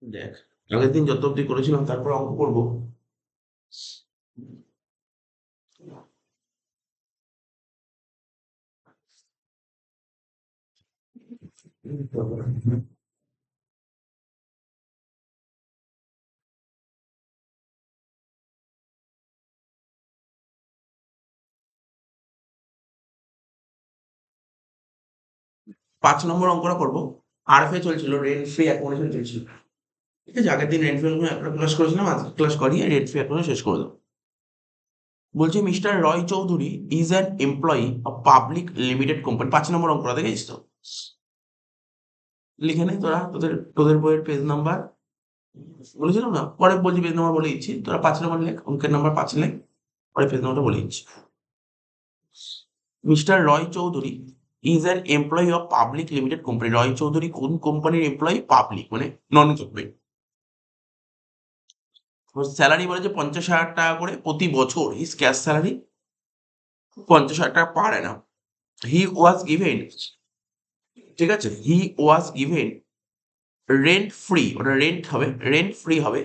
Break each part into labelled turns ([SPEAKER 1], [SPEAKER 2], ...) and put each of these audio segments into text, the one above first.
[SPEAKER 1] দেখ, আগের দিন যত অব্দি করেছিলাম তারপর অঙ্ক করবো। 5 নম্বর অঙ্কটা করবো। আরএফএ চলছিল, রেন্ট ফ্রি অ্যাকোমোডেশন চলছিল। ঠিক আছে, আগের দিন রেন্ট ফ্রি একটা ক্লাস করেছিলাম, আজকে ক্লাস করিয়ে রেন্ট ফ্রি অ্যাকোমোডেশন শেষ করে দেবো। বলছে mister Roy Chowdhury is an employee of public limited company. 5 নম্বর অঙ্কটা দেখেছিস তো? লিখে নে তোরা, তোদের তোদের বইয়ের পেজ নাম্বার বলেছিলাম না, পরে বলছি পেজ নাম্বার বলে দিচ্ছি, তোরা 5 নম্বর লেখ, অঙ্কের নাম্বার 5 লেখ, পরে পেজ নাম্বারটা বলে দিচ্ছি। Mr Roy Chowdhury is an employee of public limited company. Roy Chowdhury কোন কোম্পানির এমপ্লয়ি? পাবলিক মানে নন গভর্নমেন্ট। স্যালারি বলেছে 50,000 টাকা করে প্রতি বছর, হিজ ক্যাশ স্যালারি 50,000 টাকা পার অ্যানাম। হি ওয়াজ গিভেন, ঠিক আছে, হি ওয়াজ গিভেন রেন্ট ফ্রি, ওটা রেন্ট হবে, রেন্ট ফ্রি হবে,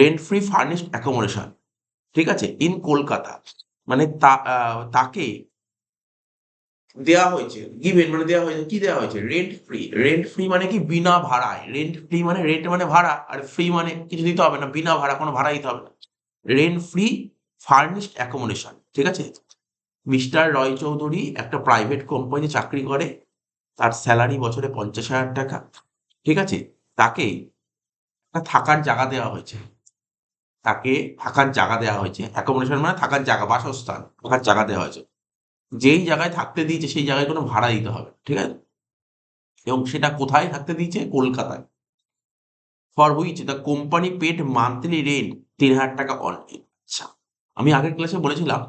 [SPEAKER 1] রেন্ট ফ্রি ফার্নিশড অ্যাকোমোডেশন, ঠিক আছে, ইন কলকাতা। মানে তাকে দেয়া হয়েছে, গিভেন মানে দেওয়া হয়েছে, কি দেওয়া হয়েছে? Rent free. রেন্ট ফ্রি মানে কি? বিনা ভাড়ায়। রেন্ট ফ্রি মানে, রেন্ট মানে ভাড়া, আর ফ্রি মানে কিছু দিতে হবে না, বিনা ভাড়া, কোনো ভাড়া দিতে হবে না। রেন্ট ফ্রি ফার্নিশড অ্যাকোমোডেশন, ঠিক আছে। মিস্টার রয় চৌধুরী একটা প্রাইভেট কোম্পানি চাকরি করে, তার স্যালারি বছরে 50,000 টাকা, ঠিক আছে। তাকে একটা থাকার জায়গা দেওয়া হয়েছে, তাকে থাকার জায়গা দেওয়া হয়েছে, অ্যাকোমোডেশন মানে থাকার জায়গা, বাসস্থান, থাকার জায়গা দেওয়া হয়েছে। যেই জায়গায় থাকতে দিয়েছে সেই জায়গায় কোনো ভাড়া দিতে হবে, ঠিক আছে। এবং সেটা কোথায় থাকতে দিয়েছে? কলকাতায়। For which the company paid monthly rent 3,000 টাকা অনলি। আচ্ছা, আমি আগের ক্লাসে বলেছিলাম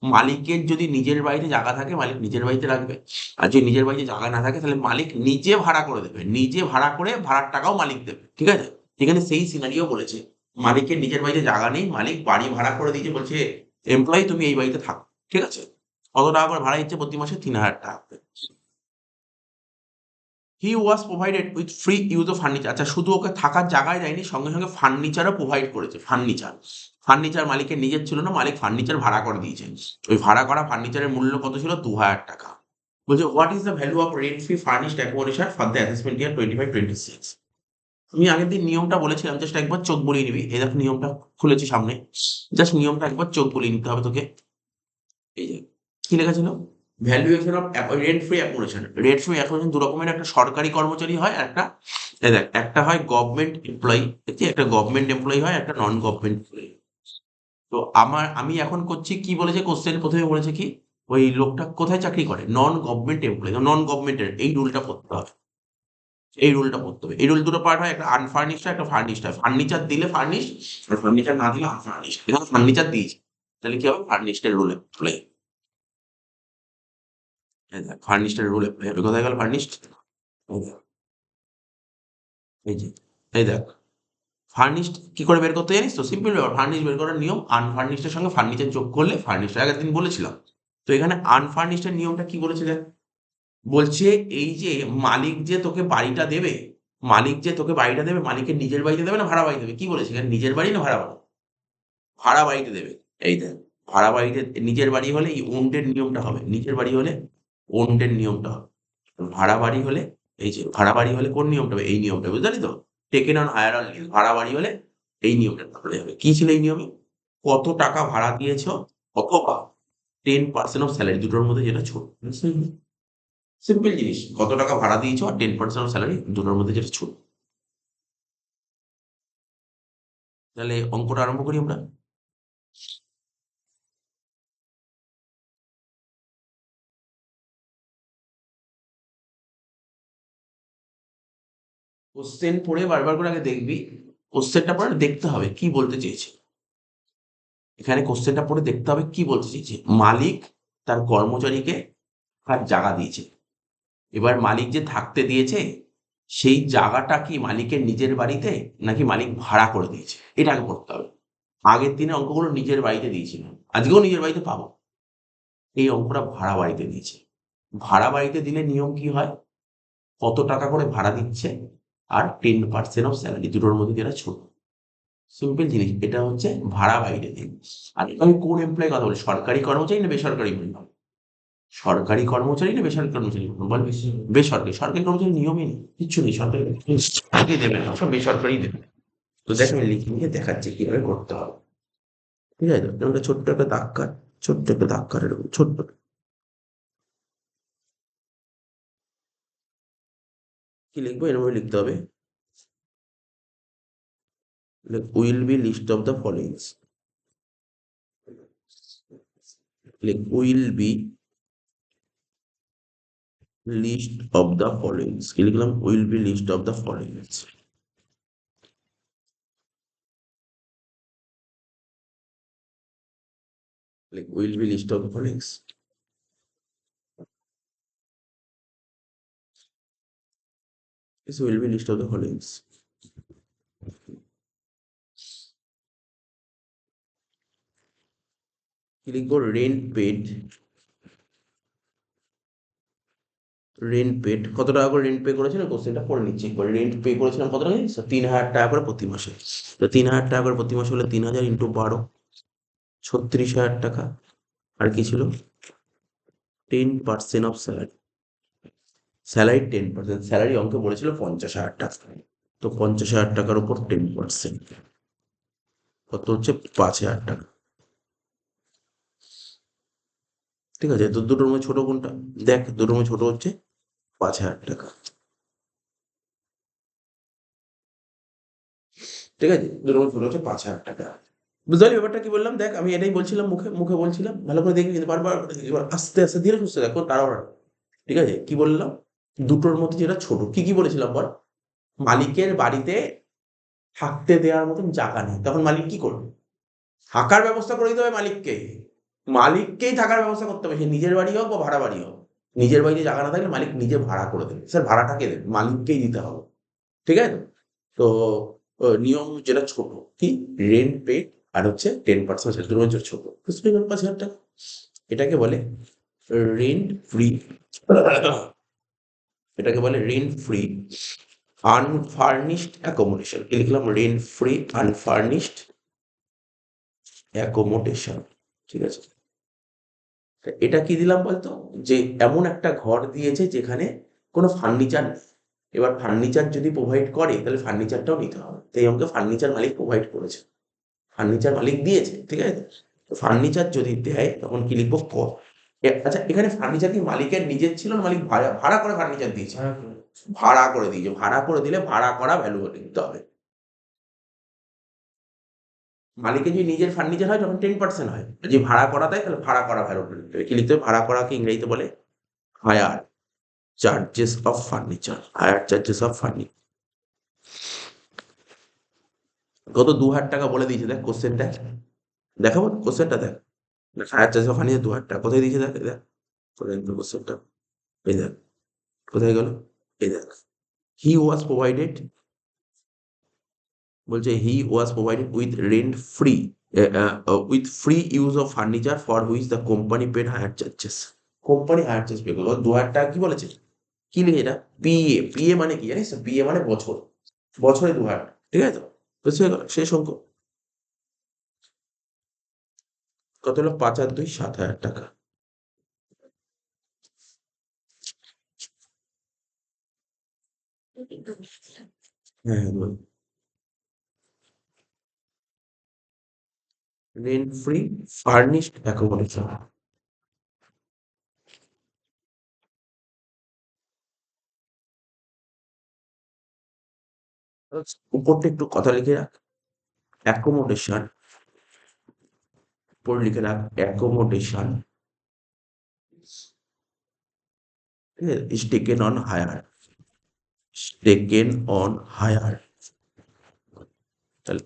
[SPEAKER 1] মালিকের যদি নিজের বাড়িতে জায়গা থাকে মালিক নিজের বাড়িতে রাখবে, আর যদি নিজের বাড়িতে জায়গা না থাকে তাহলে মালিক নিজে ভাড়া করে দেবে, নিজে ভাড়া করে ভাড়ার টাকাও মালিক দেবে, ঠিক আছে। এখানে সেই সিনারিও বলেছে, মালিকের নিজের বাড়িতে জায়গা নেই, মালিক বাড়ি ভাড়া করে দিয়েছে, বলছে এমপ্লয়ি তুমি এই বাড়িতে থাকো, ঠিক আছে। কত টাকা করে ভাড়া দিচ্ছে প্রতি মাসে? 3,000 টাকা। He was provided with free use of furniture. আচ্ছা, শুধু ওকে থাকার জায়গায় দেয়নি, সঙ্গে সঙ্গে ফার্নিচারও প্রোভাইড করেছে। ফার্নিচার, ফার্নিচার মালিকের নিজের ছিল না, মালিক ফার্নিচার ভাড়া করে দিয়েছেন। ওই ভাড়া করা ফার্নিচারের মূল্য কত ছিল? 2,000 টাকা। বলছে what is the value of rent free furnished accommodation for the assessment ইয়ার 25-26? আমি আগের দিন নিয়মটা বলেছিলাম, জাস্ট একবার চোখ বুলিয়ে নিবি। এই দেখো নিয়মটা খুলেছি সামনে, জাস্ট নিয়মটা একবার চোখ বুলিয়ে নিতে হবে তোকে। এই যে কি লেখা ছিল, valuation of rent free accommodation. Rent free accommodation দু রকমের, একটা সরকারি কর্মচারী হয় আর একটা, এই দেখ, একটা হয় গভর্নমেন্ট এমপ্লয়ি, একটা গভর্নমেন্ট এমপ্লয়ি হয়, একটা নন গভর্নমেন্ট এমপ্লয়ি। তো আমি এখন করছি কি বলেছে কোশ্চেন, প্রথমে বলেছে কি ওই লোকটা কোথায় চাকরি করে? Non government employee. নন গভর্নমেন্টের এই রুলটা পড়তে হবে, এই রুলটা পড়তে হবে। এই রুল দুটো পার্ট হয়, একটা আনফার্নিশড একটা ফার্নিশড হয়। ফার্নিচার দিলে ফার্নিশড, আর ফার্নিচার না দিলে আনফার্নিশড। এখানে ফার্নিচার দিয়েছে, তাহলে কি হবে? ফার্নিশড এর রুল এমপ্লয়ি। এই দেখ ফার্নিশড এর রুল এমপ্লয়ি হবে। কোথায় গেল ফার্নিশড? এই দেখ, এই যে, এই দেখ, ফার্নিশড কি করে বের করতে জানিস তো? সিম্পল ব্যাপার, ফার্নিশড বের করার নিয়ম, আনফার্নিশড এর সঙ্গে ফার্নিচার যোগ করলে ফার্নিশড। আগের দিন বলেছিলাম। তো এখানে আনফার্নিশড এর নিয়মটা কি বলেছে দেখ, বলছে এই যে মালিক যে তোকে বাড়িটা দেবে, মালিক যে তোকে বাড়িটা দেবে, মালিকের নিজের বাড়িতে দেবে না ভাড়া বাড়ি দেবে? কি বলেছে এখানে, নিজের বাড়ি না ভাড়া বাড়ি? ভাড়া বাড়িতে দেবে। এই দেখ, ভাড়া বাড়িতে, নিজের বাড়ি হলে এই ওন্ডের নিয়মটা হবে, নিজের বাড়ি হলে ওন্ডের নিয়মটা হবে। ভাড়া বাড়ি হলে, এই যে ভাড়া বাড়ি হলে কোন নিয়মটা হবে? এই নিয়মটা, বুঝতে পারলি তো? Taken on hire on lease. ভাড়া বাড়ি হলে এই নিয়মটা তাহলে হবে। কি ছিল এই নিয়মে? কত টাকা ভাড়া দিয়েছো অথবা 10% অফ স্যালারি, দুটোর মধ্যে যেটা ছোট। সিম্পল জিনিস, কত টাকা ভাড়া দিয়েছো আর 10% অফ স্যালারি, দুটোর মধ্যে যেটা ছোট। তাহলে অঙ্কটা আরম্ভ করি আমরা। কোশ্চেন পড়ে বারবার করে আগে দেখবি, কোশ্চেনটা পড়ে দেখতে হবে কি বলতে চেয়েছে। এখানে কোশ্চেনটা পড়ে দেখতে হবে কি বলতে চেয়েছে। মালিক তার কর্মচারীকে থাকার জায়গা দিয়েছে, এবার মালিক যে থাকতে দিয়েছে সেই জায়গাটা কি মালিকের নিজের বাড়িতে নাকি মালিক ভাড়া করে দিয়েছে, এটা আগে পড়তে হবে। আগের দিনে অঙ্কগুলো নিজের বাড়িতে দিয়েছিল, আজকেও নিজের বাড়িতে পাবো। এই অঙ্কটা ভাড়া বাড়িতে দিয়েছে। ভাড়া বাড়িতে দিলে নিয়ম কি হয়? কত টাকা করে ভাড়া দিচ্ছে আর 10% অফ স্যালারি, দুটোর মধ্যে যেটা ছোট। সিম্পল জিনিস, এটা হচ্ছে ভাড়া বাইরে দিন। আর আমি কোন এমপ্লয় কথা বলি, সরকারি কর্মচারী না বেসরকারি বললাম? সরকারি কর্মচারী না বেসরকারি কর্মচারী বল? বেসরকারি। সরকারি কর্মচারী নিয়মই নেই, কিচ্ছু নেই, সরকারি দেবে না, সব বেসরকারি দেবে। তো দেখ আমি লিখে লিখে দেখাচ্ছি কিভাবে করতে হবে। ঠিক আছে, তো একটা ছোট্ট একটা দাগ কাট, ছোট্ট একটা দাগ কাট, এরকম ছোট্ট। কি লিখবো? এরকম লিখতে হবে, will be list of the followings. Will be list of the followings. কি লিখলাম? Will be list of the followings. Will be list of the followings. This will be list of the followings. কি লিখবো? Rent paid কত টাকা করে rent pay করেছিলাম, কোশ্চেনটা পড়ে নিচ্ছি একবার। রেন্ট পে করেছিলাম কত টাকা? 3,000 টাকা করে প্রতি মাসে। তো 3,000 টাকা করে প্রতি মাসে হলে 3,000 ইন্টু 12, 36,000 টাকা। আর কি ছিল? 10% অফ স্যালারি। স্যালারি 10%, স্যালারি অঙ্কে বলেছিল 50,000 টাকা। তো 50,000 টাকার উপর 10% কত হচ্ছে? 5,000 টাকা। ঠিক আছে, তো দুটোর মধ্যে ছোট কোনটা? দেখ, দুটোর মধ্যে ছোট হচ্ছে 5,000 টাকা। ঠিক আছে, দুটোর মধ্যে ছোট হচ্ছে 5,000 টাকা। বুঝতে পারলি ব্যাপারটা কি বললাম? দেখ আমি এটাই বলছিলাম, মুখে মুখে বলছিলাম, ভালো করে দেখবি কিন্তু বারবার করে দেখবি, এবার আস্তে আস্তে ধীরে সুস্থে দেখো, তাড়াহুড়া না। ঠিক আছে, কি বললাম? দুটোর মধ্যে যেটা ছোট, কি কি বলেছিলাম বল? মালিকের বাড়িতে থাকতে দেওয়ার মতন জায়গা নেই, তখন মালিক কি করবে? থাকার ব্যবস্থা করে দিতে হবে মালিককে। মালিককেই থাকার ব্যবস্থা করতে হবে, সে নিজের বাড়ি হোক বা ভাড়া বাড়ি হোক। নিজের বাড়িতে জায়গা না থাকলে মালিক নিজে ভাড়া করে দেবে। স্যার ভাড়াটা কে দেবে? মালিককেই দিতে হবে। ঠিক আছে তো? তো নিয়ম যেটা ছোট, কি? রেন্ট পেড আর হচ্ছে 10% দুটোর মধ্যে ছোট, বুঝতে গেল? 5,000 টাকা। এটাকে বলে রেন্ট ফ্রি। এটাকে বলে রেন্ট ফ্রি আনফার্নিশড অ্যাকোমোডেশন। কি লিখলাম? Rent free unfurnished accommodation. ঠিক আছে, তা এটা কি দিলাম বলতো? যে এমন একটা ঘর দিয়েছে যেখানে কোনো ফার্নিচার নেই। এবার ফার্নিচার যদি প্রোভাইড করে তাহলে ফার্নিচারটাও নিতে হবে, তাই আমাকে ফার্নিচার মালিক প্রোভাইড করেছে, ফার্নিচার মালিক দিয়েছে। ঠিক আছে, তো ফার্নিচার যদি দেয় তখন কি লিখবো? আচ্ছা, এখানে ফার্নিচার কি মালিকের নিজের ছিল না মালিক ভাড়া ভাড়া করে ফার্নিচার দিয়েছে? ভাড়া করে দিয়েছে। ভাড়া করে দিলে ভাড়া করা ভ্যালু লিখতে হবে। মালিকের যদি নিজের ফার্নিচার হয় তখন 10% হয়, আর যদি ভাড়া করা দেয় তাহলে ভাড়া করা ভ্যালু লিখতে হবে। কি লিখতে হবে? ভাড়া করাকে ইংরেজিতে বলে hire charges of furniture. Hire charges of furniture. কত? 2,000 টাকা বলে দিয়েছে, দেখ কোশ্চেনটা। দেখাবো কোশ্চেনটা, দেখ। হায়ার চার্জেস অফ ফার্নিচার 2,000 টাকা কোথায় দিয়েছে? দেখ দেখ কোথায় কোশ্চেনটা। এই দেখ, কোথায় গেল? এই দেখ, হি ওয়াজ প্রোভাইডেড, বলছে he was provided with rent free, with free use of furniture for which the company paid hire charges. Company hire charge pay করলো 2,000 টাকা। কি বলেছে? কি লিখে এটা? পিএ। পিএ মানে কি জানিস? পিএ মানে বছর, বছরে 2,000। ঠিক আছে তো? বুঝতে গেল শেষ অঙ্ক? কত হলো? 5 আর 2 7,000 টাকা। হ্যাঁ হ্যাঁ বল। Rent free furnished accommodation. উপরটা একটু কথা লিখে রাখ, অ্যাকোমোডেশন। উপর লিখে রাখ অ্যাকোমোডেশন। ঠিক আছে, is taken on hire, taken on hire. তাহলে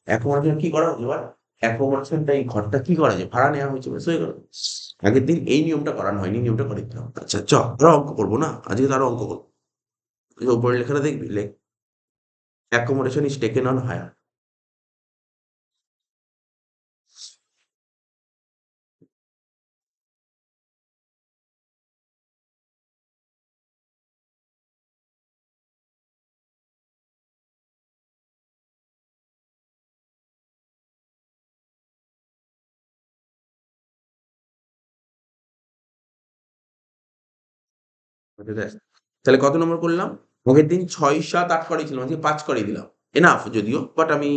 [SPEAKER 1] অ্যাকোমোডেশন কি করা হচ্ছে এবার? অ্যাকোমোডেশনটা, এই ঘরটা কি করা যায়? ভাড়া নেওয়া হয়েছে, বুঝতে গেল? আগের দিন এই নিয়মটা করানো হয়নি, নিয়মটা করে দিতে হবে। আচ্ছা চ, আরো অঙ্ক করবো না আজকে, তো আরো অঙ্ক করবো। এই যে উপরের লেখাটা দেখবি, লেখ accommodation is taken on hire. ওকে দেখ। তাহলে কত নম্বর করলাম? আগের দিন ৬, ৭, ৮ করিয়েছিলাম, আজকে ৫ করিয়ে দিলাম। এনাফ যদিও, বাট আমি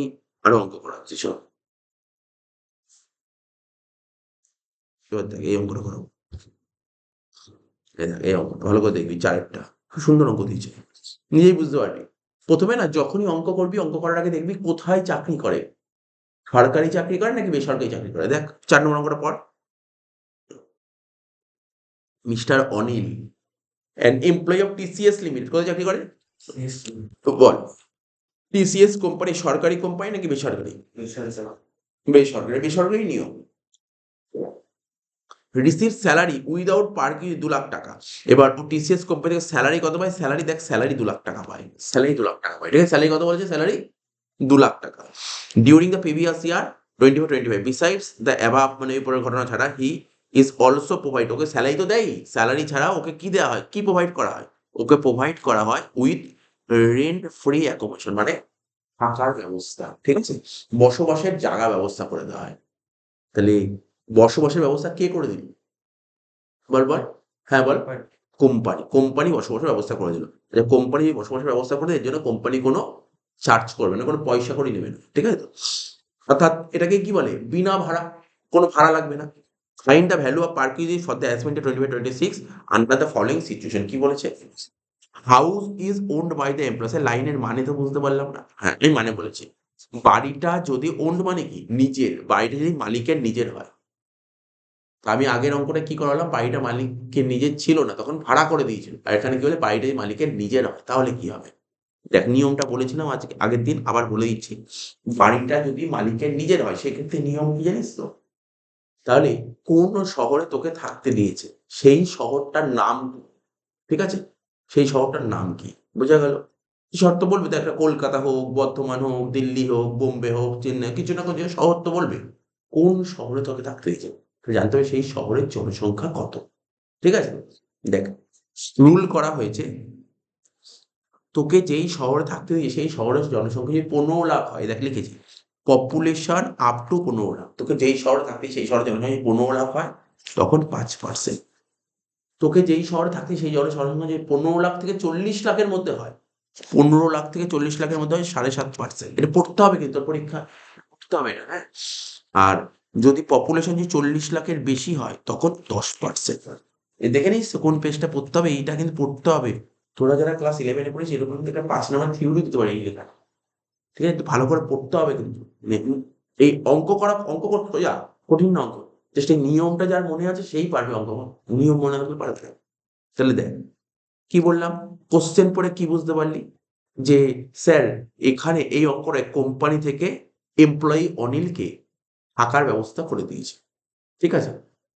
[SPEAKER 1] আরো অঙ্ক করাচ্ছি শোন। এবার দেখ এই অঙ্কটা করাবো। এই দেখ এই অঙ্কটা ভালো করে দেখবি ৪ টা। খুব সুন্দর অঙ্ক দিয়েছে। নিজেই বুঝতে পারবি। প্রথমে না যখনই অঙ্ক করবি, অঙ্ক করার আগে দেখবি কোথায় চাকরি করে। সরকারি চাকরি করে নাকি বেসরকারি চাকরি করে। দেখ ৪ নম্বর অঙ্কটা পড়। Mister Anil an employee of TCS limited কোথায় চাকরি করে? তো বল টিসিএস কোম্পানি সরকারি কোম্পানি নাকি বেসরকারি? বেসরকারি। বেসরকারি নিয়ম। Receive salary without parking ২ lakh টাকা। এবার ও টিসিএস কোম্পানি থেকে স্যালারি কত পায়? স্যালারি দেখ স্যালারি ২ লাখ টাকা পায়। স্যালারি ২ লাখ টাকা পায়। ঠিক আছে? স্যালারি কত বলেছে? স্যালারি ২ লাখ টাকা। During the previous year 24-25 besides the above মানে এই পরের ঘটনা ছাড়া he is also provide okay salary তো দেয়ই। স্যালারি ছাড়াও ওকে কি দেওয়া হয়? কি প্রোভাইড করা হয়? ওকে প্রোভাইড করা হয় উইথ রেন্ট ফ্রি অ্যাকোমোডেশন মানে থাকার ব্যবস্থা। ঠিক আছে? বসবাসের জায়গা ব্যবস্থা করে দেওয়া হয়। তাহলে বসবাসের ব্যবস্থা কে করে দিল? বল, বল। হ্যাঁ, বল। কোম্পানি। কোম্পানি বসবাসের ব্যবস্থা করে দিল। যে কোম্পানি বসবাসের ব্যবস্থা করে এর জন্য কোম্পানি কোনো চার্জ করবে না, কোনো পয়সা কড়ি নেবে না। ঠিক আছে তো? অর্থাৎ এটাকে কি বলে? বিনা ভাড়া। কোনো ভাড়া লাগবে না। Find the value of parking for the assessment 25-26 under the following situation কি বলেছে? House is owned by the employees লাইনের মানে তো বুঝতে পারলাম না। হ্যাঁ, এই মানে বলেছি। বাড়িটা যদি ওন্ড মানে কি? নিজের। বাড়িটা যদি মালিকের নিজের হয়। আমি আগের অঙ্কটা কি করালাম? বাড়িটা মালিকের নিজের ছিল না, তখন ভাড়া করে দিয়েছিল। আর এখানে কি হলে বাড়িটা যদি মালিকের নিজের হয়, তাহলে কি হবে? দেখ নিয়মটা বলেছিলাম আজকে আগের দিন, আবার বলে দিচ্ছি। বাড়িটা যদি মালিকের নিজের হয়, সেক্ষেত্রে নিয়ম কি জানিস তো? তাহলে কোন শহরে তোকে থাকতে দিয়েছে, সেই শহরটার নাম কি? ঠিক আছে? সেই শহরটার নাম কি? বোঝা গেল? শহর তো বলবে তো একটা কলকাতা হোক, বর্ধমান হোক, দিল্লি হোক, বোম্বে হোক, চেন্নাই কিছু না কিছু শহর তো বলবে। কোন শহরে তোকে থাকতে দিয়েছে? জানতে হবে সেই শহরের জনসংখ্যা কত। ঠিক আছে? দেখ রুল করা হয়েছে তোকে যেই শহরে থাকতে দিয়েছে সেই শহরের জনসংখ্যা যদি ১৫ লাখ হয়, দেখ লিখেছি পপুলেশন আপ টু ১৫ লাখ। তোকে যেই শহরে থাকতে সেই শহরের জনসংখ্যা যদি ১৫ লাখ হয়, তখন ৫%। তোকে যেই শহরে থাকতে সেই শহরের জনসংখ্যা যদি ১৫ লাখ থেকে ৪০ লাখের মধ্যে হয়, ১৫ লাখ থেকে ৪০ লাখের মধ্যে হয় ৭.৫%। এটা পড়তে হবে কিন্তু তোর পরীক্ষা পড়তে হবে এটা, হ্যাঁ? আর যদি পপুলেশন যদি ৪০ লাখের বেশি হয়, তখন ১০%। দেখে নিস তো কোন পেজটা পড়তে হবে? এইটা কিন্তু পড়তে হবে। তোরা যারা ক্লাস 11 এ পড়িস এরকম কিন্তু একটা ৫ নাম্বার থিওরি দিতে পারে এই লেখা। ঠিক আছে? একটু ভালো করে পড়তে হবে কিন্তু। এই অঙ্ক করতে সোজা, কঠিন না অঙ্ক। জাস্ট এই নিয়মটা যার মনে আছে সেই পারবে অঙ্ক। নিয়ম মনে রাখলে পারবে না। তাহলে দেখ, কি বললাম? কোয়েশ্চেন পড়ে কি বুঝতে পারলি? যে স্যার এখানে এই অঙ্কটায় কোম্পানি থেকে এমপ্লয়ি অনিলকে থাকার ব্যবস্থা করে দিয়েছে। ঠিক আছে?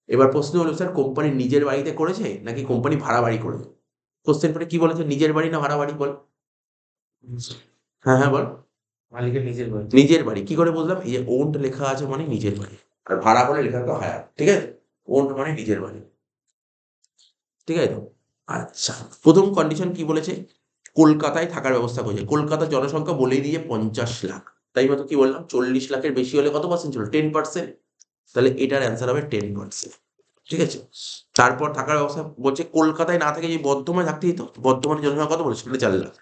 [SPEAKER 1] এবার প্রশ্ন হলো স্যার কোম্পানি নিজের বাড়িতে করেছে নাকি কোম্পানি ভাড়া বাড়ি করেছে? কোয়েশ্চেন পড়ে কি বলেছে? নিজের বাড়ি না ভাড়া বাড়ি বল? হ্যাঁ, হ্যাঁ বল।
[SPEAKER 2] মালিকের নিজের বাড়ি।
[SPEAKER 1] নিজের বাড়ি। কি করে বুঝলাম? এই যে ওন্ড লেখা আছে মানে নিজের বাড়ি। আর ভাড়া হলে লেখা থাকবে হায়ার। ঠিক আছে? ওন্ড মানে নিজের বাড়ি। ঠিক আছে তো? আচ্ছা। ১ম কন্ডিশন কি বলেছে? কলকাতায় থাকার ব্যবস্থা করেছে। কলকাতার জনসংখ্যা বলেই দিয়ে ৫০ লাখ। তাই মতো কি বললাম? ৪০ লাখের বেশি হলে কত পার্সেন্ট ছিল? 10%। তাহলে এটার অ্যান্সার হবে 10%। ঠিক আছে? তারপর থাকার ব্যবস্থা বলছে কলকাতায় না থেকে যদি বর্ধমানে থাকতে দিত, বর্ধমানের জনসংখ্যা কত বলেছে? ৪.৫ লাখ।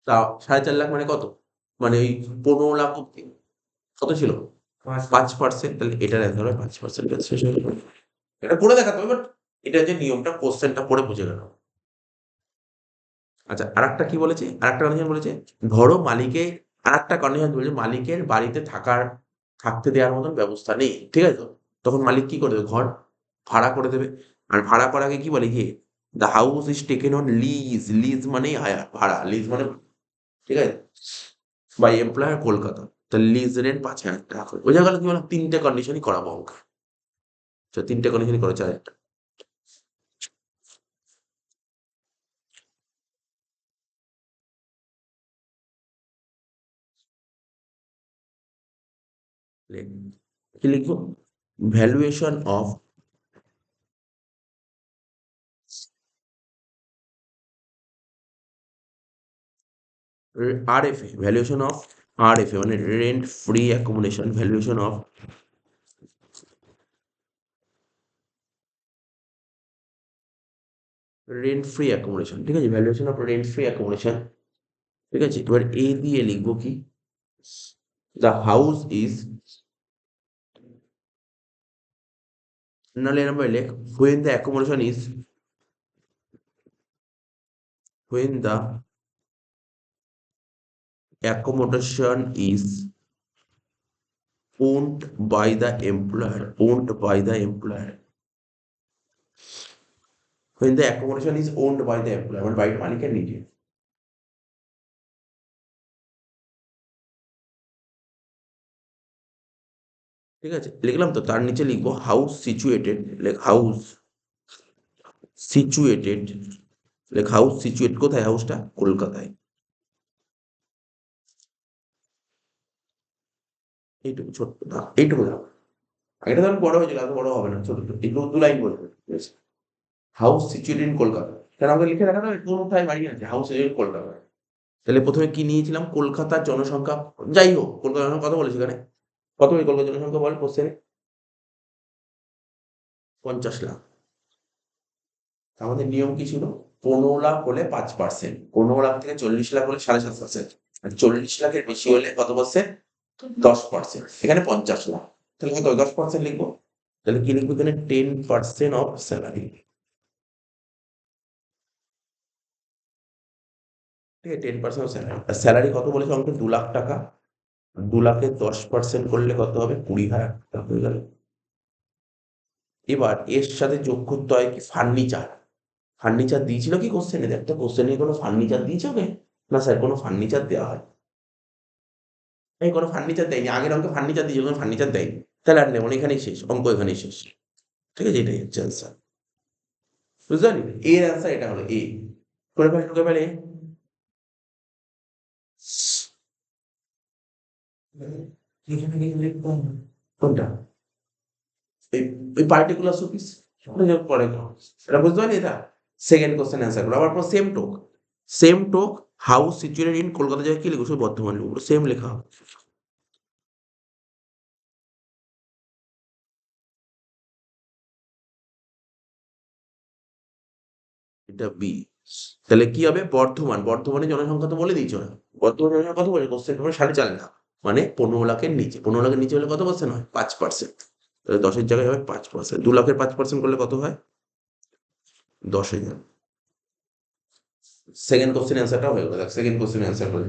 [SPEAKER 1] তা ৪.৫ লাখ মানে কত? মানে ওই ১৫ লাখ অব্দি কত ছিল? ৫%। তাহলে এটার অ্যান্সার হবে ৫%। শেষ হয়ে গেল। এটা পড়ে দেখাতে হবে বাট এটা যে নিয়মটা কোয়েশ্চেনটা পড়ে বুঝে গেল। আচ্ছা আরেকটা কি বলেছে? আরেকটা কন্ডিশন বলেছে ধরো আরেকটা কন্ডিশন বলেছে মালিকের বাড়িতে থাকতে দেওয়ার মতন ব্যবস্থা নেই। ঠিক আছে তো? তখন মালিক কি করে দেবে? ঘর ভাড়া করে দেবে। আর ভাড়া করাকে কি বলে? ইয়ে the house is taken on lease. Lease মানেই হায়ার, ভাড়া। লিজ মানে ঠিক আছে? By employer Kolkata. তাহলে লিজ রেন্ট ৫,০০০ টাকা করে। বোঝা গেল কি বললাম? ৩ টে কন্ডিশনই করাবো অঙ্কে। আচ্ছা ৩ টে কন্ডিশনই করেছে আরেকটা। কি লিখবো? Valuation of RFA, valuation of RFA মানে rent free accommodation, valuation of rent free accommodation, ঠিক আছে, valuation of rent free accommodation, ঠিক আছে। এবার এ দিয়ে লিখবো কি, দ্য হাউস ইজ, নাহলে এরকম লেখ, when the accommodation is, when the accommodation is owned by the employer, owned by the employer, when the accommodation is owned by the employer, মানে বাড়ির মালিকের নিজে, ঠিক আছে। লিখলাম তো, তার নিচে লিখবো হাউস সিচুয়েটেড, লেখ হাউস সিচুয়েটেড, লেখ হাউস সিচুয়েট, কোথায় হাউসটা, কলকাতায়। এইটুকু ছোট্ট না, এইটুকু না, এটা তো বড় হয়েছিল, এত বড় হবে না, ছোট ছোট এই দু লাইন বলবে, হাউস সিচুয়েটেড ইন কলকাতা, কেন আমাকে লিখে রাখা হবে কোথায় বাড়ি আছে, হাউস সিচুয়েটেড কলকাতা। তাহলে প্রথমে কি নিয়েছিলাম, কলকাতার জনসংখ্যা, যাই হোক কলকাতার জনসংখ্যা কত বলেছি এখানে, কত ওই কলকাতার জনসংখ্যা বল কোশ্চেনে, 50 লাখ। আমাদের নিয়ম কি ছিল, 15 লাখ হলে 5%, 15 লাখ থেকে 40 লাখ হলে 7.5%, আর 40 লাখের বেশি হলে কত পার্সেন্ট, 10%। এখানে 50 লাখ, তাহলে কত 10% লিখবো, তাহলে কি লিখবো এখানে, 10% অফ স্যালারি, ঠিক আছে, 10% অফ স্যালারি। আর স্যালারি কত বলেছে আমাকে, 2 লাখ টাকা, 2 লাখের 10% করলে কত হবে, 20,000 টাকা হয়ে গেল। এবার এর সাথে যোগ করতে হয় কি, ফার্নিচার, ফার্নিচার দিয়েছিল কি কোশ্চেনে, দেখ তো কোশ্চেনে কোনো ফার্নিচার দিয়েছে ওকে, না স্যার কোনো ফার্নিচার দেওয়া হয়, এই কোনো ফার্নিচার দেয়নি, আগের অঙ্কে ফার্নিচার দিয়েছিল, কোনো ফার্নিচার দেয়নি, তাহলে আর নেবো না, এখানেই শেষ, অঙ্ক এখানেই শেষ, ঠিক আছে, এটাই হচ্ছে অ্যান্সার, বুঝতে পারলি, এর অ্যান্সার এটা হলো এ, করে ফেলে ঢুকে ফেলে, কোনটা, এই ওই পার্টিকুলার সুপিস, পরে এটা বুঝতে পারলি, এটা সেকেন্ড কোশ্চেন অ্যান্সার করো, আবার সেম টোক, সেম টোক, হাউস সিচুয়েটেড ইন কলকাতা জায়গায় কি লিখবো, শুধু বর্ধমান লিখবো, সেম লেখা হবে। এটা বি, তাহলে কি হবে, বর্ধমান, বর্ধমানের জনসংখ্যা তো বলে দিয়েছো না, বর্ধমান জনসংখ্যা কত বলে কোশ্চেন পেপার, 4.5 লাখ, মানে 15 লাখের নিচে, 15 লাখের নিচে হলে কত পার্সেন্ট হয়, 5%, তাহলে 10-এর জায়গায় হবে 5%, 2 লাখের 5% করলে কত হয়, 10,000। সেকেন্ড কোশ্চেন অ্যান্সারটা হয়ে গেল, সেকেন্ড কোশ্চেন অ্যান্সার করে,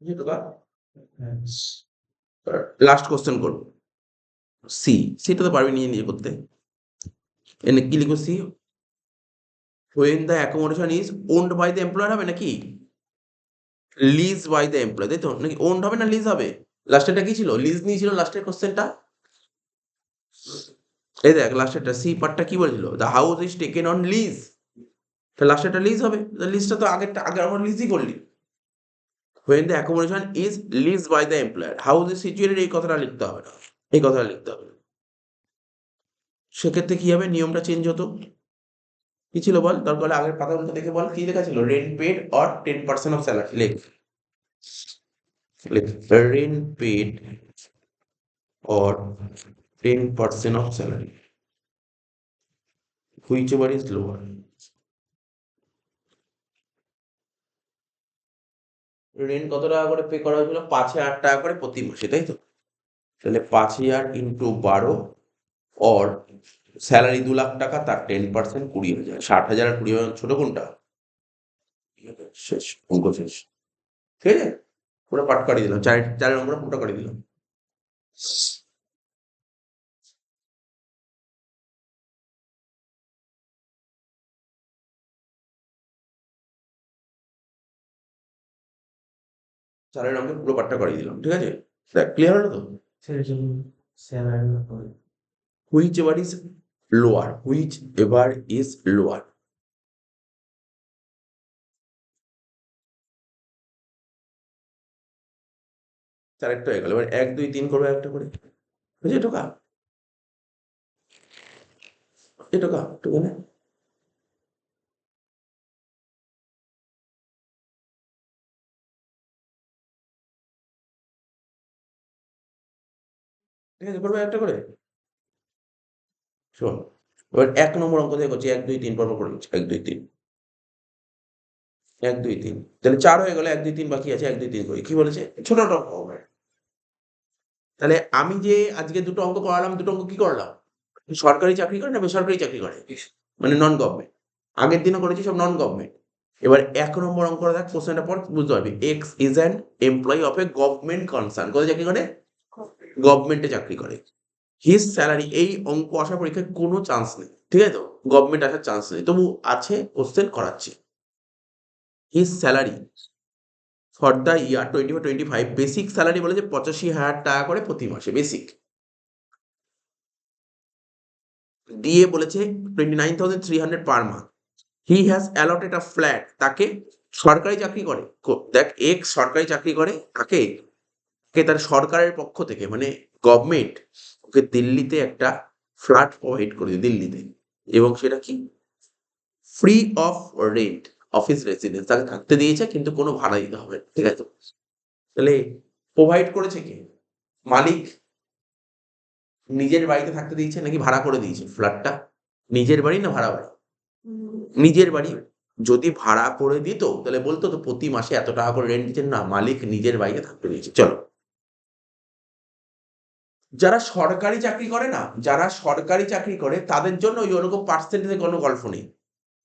[SPEAKER 1] বুঝলি তো, লাস্ট কোশ্চেন করবো, সি, সিটা তো পারবি নিয়ে নিয়ে করতে, এনে কি লিখবো, C, when the accommodation is owned by the employer হবে নাকি, লিজ বাই দ্য এমপ্লয়, তাই তো, নাকি ওন্ড হবে না লিজ হবে, লাস্টেরটা কি ছিল, লিজ নিয়েছিল লাস্টের কোশ্চেনটা, এই দেখ লাস্টেরটা সি পার্টটা কি বলেছিল, the house is taken on lease, তাহলে লাস্টেরটা লিজ হবে, লিজটা তো আগেরটা, আগে আমরা লিজই করলি, when the accommodation is leased by the employer, house is situated, এই কথাটা লিখতে হবে না, এই কথাটা লিখতে হবে না, সেক্ষেত্রে কি হবে, নিয়মটা চেঞ্জ হতো, কি ছিল বল, দরকার হলে আগের পাতাগুলো দেখে বল, কি লেখা ছিল, rent paid or 10% of salary, লেখ, লেখ rent paid or 10% of salary, whichever is lower. Rent কত টাকা করে পে করা হয়েছিল, 5,008 টাকা করে প্রতি মাসে, তাই তো, তাহলে 5,000 ইন্টু 12 অর স্যালারি 2 লাখ টাকা, তার 10% 20,000। 60,000 আর 20,000 ছোট কোনটা? শেষ, অঙ্ক শেষ। ঠিক আছে, পুরো পাট কাটিয়ে দিলাম, চারের অঙ্কটা পুরোটা কাটিয়ে দিলাম। চারের অঙ্কের পুরো পাটটা করিয়ে দিলাম, ঠিক আছে? দেখ ক্লিয়ার হলো তো? Whichever is lower, whichever is lower. চারেরটা হয়ে গেল, এবার 1 2 3 করবো একটা করে, বুঝলি? ঢোকা ঢোকা ঢোকা না, ঠিক আছে, করবে একটা করে। শোন, এবার 1 নম্বর অঙ্ক থেকে করছি, 1 2 3 পর্ব করে নিচ্ছি, 1 2 3, 1 2 3, তাহলে 4 হয়ে গেল, 1 2 3 বাকি আছে, 1 2 3 করি। কি বলেছে? ছোট অঙ্ক হবে। তাহলে আমি যে আজকে দুটো অঙ্ক করালাম, দুটো অঙ্ক কি করলাম? সরকারি চাকরি করে না বেসরকারি চাকরি করে, মানে নন গভর্নমেন্ট। আগের দিনও করেছি সব নন গভর্নমেন্ট। এবার 1 নম্বর অঙ্কটা দেখ, কোশ্চেনটা পর বুঝতে পারবি। X is an employee of a government concern. কোথায় চাকরি করে? গভর্নমেন্টে চাকরি করে। হিজ স্যালারি, এই অঙ্ক আসার পরীক্ষায় কোনো চান্স নেই, ঠিক আছে তো? গভর্নমেন্ট আসার চান্স নেই, তবু আছে, কোশ্চেন করাচ্ছি। His salary for the year 24-25, basic salary বলে যে 85,000 টাকা করে প্রতি মাসে বেসিক। ডিএ বলেছে 29,300 per month. He has allotted a flat, তাকে সরকারি চাকরি করে, দেখ এক্স সরকারি চাকরি করে, তাকে কে তার সরকারের পক্ষ থেকে, মানে গভর্নমেন্ট ওকে দিল্লিতে একটা ফ্ল্যাট প্রোভাইড করে দিল্লিতে, এবং সেটা কি free of rent, office residence, তাকে থাকতে দিয়েছে কিন্তু কোনো ভাড়া দিতে হবে না, ঠিক আছে? তাহলে প্রোভাইড করেছে কে? মালিক নিজের বাড়িতে থাকতে দিয়েছে নাকি ভাড়া করে দিয়েছে ফ্ল্যাটটা? নিজের বাড়ি না ভাড়া বাড়ি? নিজের বাড়ি। যদি ভাড়া করে দিত তাহলে বলতো তো প্রতি মাসে এত টাকা করে রেন্ট দিচ্ছেন, না, মালিক নিজের বাড়িতে থাকতে দিয়েছে। চলো, যারা সরকারি চাকরি করে না, যারা সরকারি চাকরি করে তাদের জন্য ওই ওরকম পার্সেন্টেজে কোনো গল্প নেই।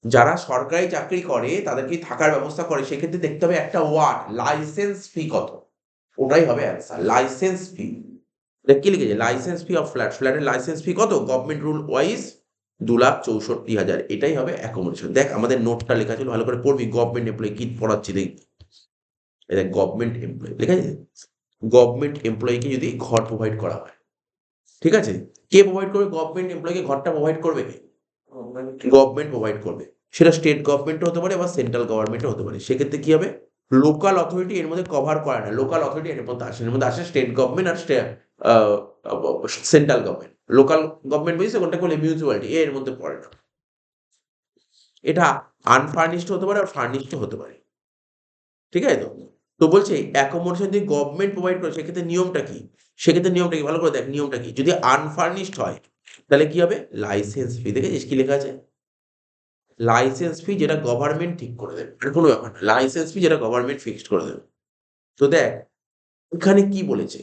[SPEAKER 1] যারা সরকারি চাকরি করে তাদেরকে থাকার ব্যবস্থা করে, সেক্ষেত্রে দেখতে হবে একটা ওয়ার্ড, লাইসেন্স ফি কত, ওটাই হবে অ্যান্সার, লাইসেন্স ফি। কি লিখেছে? লাইসেন্স ফি অফ ফ্ল্যাট, ফ্ল্যাটের লাইসেন্স ফি কত গভর্নমেন্ট রুল ওয়াইজ? 2,64,000, এটাই হবে অ্যাকোমোডেশন। দেখ আমাদের নোটটা লেখা ছিল, ভালো করে পড়বি। গভর্নমেন্ট এমপ্লয়ি কি পড়াচ্ছি দেখ, এটা গভর্নমেন্ট এমপ্লয়ি লেখা আছে। গভর্নমেন্ট এমপ্লয়িকে যদি ঘর প্রোভাইড করা হয়, ঠিক আছে? কে প্রোভাইড করবে? গভর্নমেন্ট এমপ্লয়িকে ঘরটা প্রোভাইড করবে কে? গভর্নমেন্ট প্রোভাইড করবে। সেটা স্টেট গভর্নমেন্টও হতে পারে বা সেন্ট্রাল গভর্নমেন্টও হতে পারে। সেক্ষেত্রে কি হবে? লোকাল অথরিটি এর মধ্যে কভার করে না, লোকাল অথরিটি এর মধ্যে আসে, এর মধ্যে আসে স্টেট গভর্নমেন্ট আর সেন্ট্রাল গভর্নমেন্ট। লোকাল গভর্নমেন্ট বুঝেছে কোনটা? বলে মিউনিসিপ্যালিটি, এর মধ্যে পড়ে না। এটা আনফার্নিশড হতে পারে আর ফার্নিশড হতে পারে, ঠিক আছে তো? তো বলছে অ্যাকোমোডেশন যদি গভর্নমেন্ট প্রোভাইড করে, সেক্ষেত্রে নিয়মটা কি? সেক্ষেত্রে নিয়মটা কি, ভালো করে দেখ নিয়মটা কি। যদি আনফার্নিশড হয় তাহলে কি হবে? লাইসেন্স ফি। দেখেছিস কি লেখা আছে? লাইসেন্স ফি, যেটা গভর্নমেন্ট ঠিক করে দেবে, এটা কোনো ব্যাপার না। লাইসেন্স ফি যেটা গভর্নমেন্ট ফিক্সড করে দেবে। তো দেখ এখানে কি বলেছে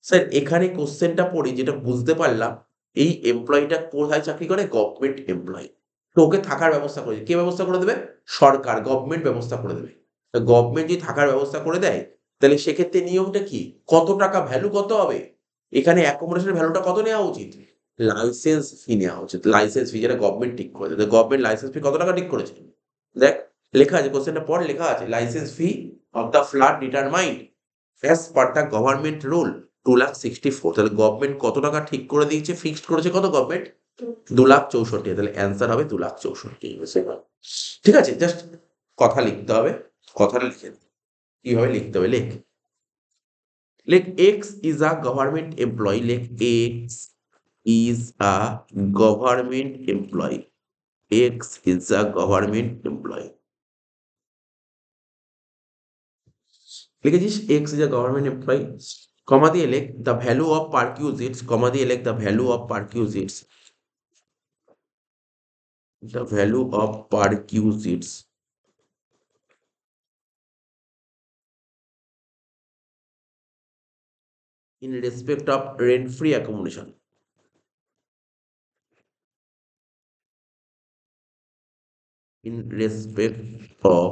[SPEAKER 1] স্যার, এখানে কোশ্চেনটা পড়ি যেটা বুঝতে পারলাম, এই এমপ্লয়িটা কোথায় চাকরি করে? Government employee. তো ওকে থাকার ব্যবস্থা করে, কে ব্যবস্থা করে দেবে? সরকার, গভর্নমেন্ট ব্যবস্থা করে দেবে। তো গভর্নমেন্ট যদি থাকার ব্যবস্থা করে দেয়, তাহলে সেক্ষেত্রে নিয়মটা কি? কত টাকা ভ্যালু কত হবে? এখানে অ্যাকোমোডেশনের ভ্যালুটা কত নেওয়া উচিত? লাইসেন্স ফি নেওয়া উচিত। লাইসেন্স ফি যেটা গভর্নমেন্ট ঠিক করে দেবে। গভর্নমেন্ট লাইসেন্স ফি কত টাকা ঠিক করেছে? দেখ লেখা আছে, কোশ্চেনটা পড়, লেখা আছে licence fee of the flat determined as per the government rule 2,64,000। তাহলে গভর্নমেন্ট কত টাকা ঠিক করে দিয়েছে, ফিক্সড করেছে কত গভর্নমেন্ট? 2,64,000। তাহলে অ্যান্সার হবে 2,64,000। ঠিক আছে, জাস্ট কথা লিখতে হবে, কথাটা লিখে নে। কিভাবে লিখতে হবে লেখ। লেখ X is a government employee, লেখ X is a government employee, X is a government employee. লিখেছিস X is a government employee, comma দিয়ে লেখ the value of perquisites, comma দিয়ে লেখ the value of perquisites, the value of perquisites in respect of rent-free accommodation. In respect of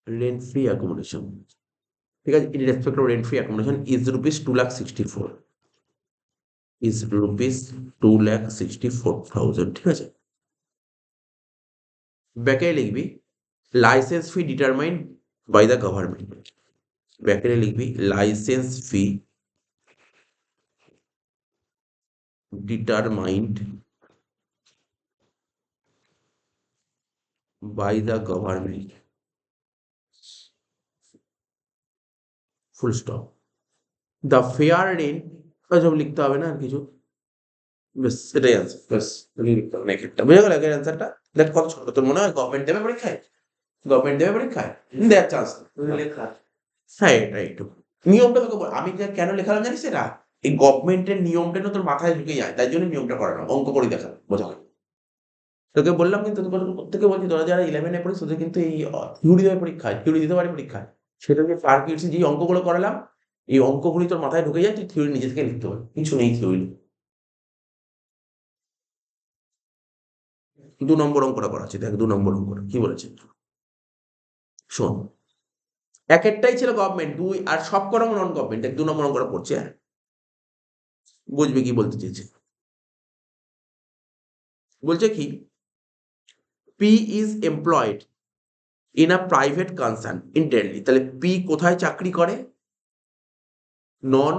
[SPEAKER 1] rent-free accommodation. ঠিক আছে, in respect of rent-free accommodation is rupees 2,64,000. Is rupees 2,64,000. ঠিক আছে, ব্যাকে লিখবি licence fee determined by the government. ব্যাকে লিখবি licence fee determined by the government, full stop. The fair rent, সব লিখতে হবে না আর কিছু, বেশ এটাই অ্যান্সার, বেশ লিখতে হবে না একটা, বুঝে গেল এর অ্যান্সারটা। দেখ কত ছোট, তোর মনে হয় গভর্নমেন্ট দেবে পরীক্ষায়? গভর্নমেন্ট দেবে পরীক্ষায়, দেওয়ার চান্স লেখা। হ্যাঁ এটা একটু নিয়মটা তোকে আমি কেন লেখালাম জানিস? এটা এই গভর্নমেন্টের নিয়মটা না তোর মাথায় ঢুকে যায়, তাই জন্য নিয়মটা করানো, অঙ্ক করে দেখা বোঝা গেল। তোকে বললাম কিন্তু প্রত্যেকে বলছি তোরা যারা 11-এ পড়িস তোদের কিন্তু এই থিওরি দেবে পরীক্ষায়, থিওরি দিতে পারে পরীক্ষায়, সেটাকে পার্কিটস যে অঙ্কগুলো করালাম এই অঙ্কগুলি তোর মাথায় ঢুকে যায়, তুই থিওরি নিজে থেকে লিখতে পারবি, কিছু নেই থিওরি। 2 নম্বর অঙ্কটা করা আছে, দেখ 2 নম্বর অঙ্কটা কি বলেছে শোন। এক একটাই ছিল গভর্নমেন্ট, 2 আর সব করা নন গভর্নমেন্ট। দেখ 2 নম্বর অঙ্কটা পড়ছে, হ্যাঁ বুঝবি কি বলতে চেয়েছে। বলছে কি P is employed in a private concern in Delhi. তাহলে পি কোথায় চাকরি করে? নন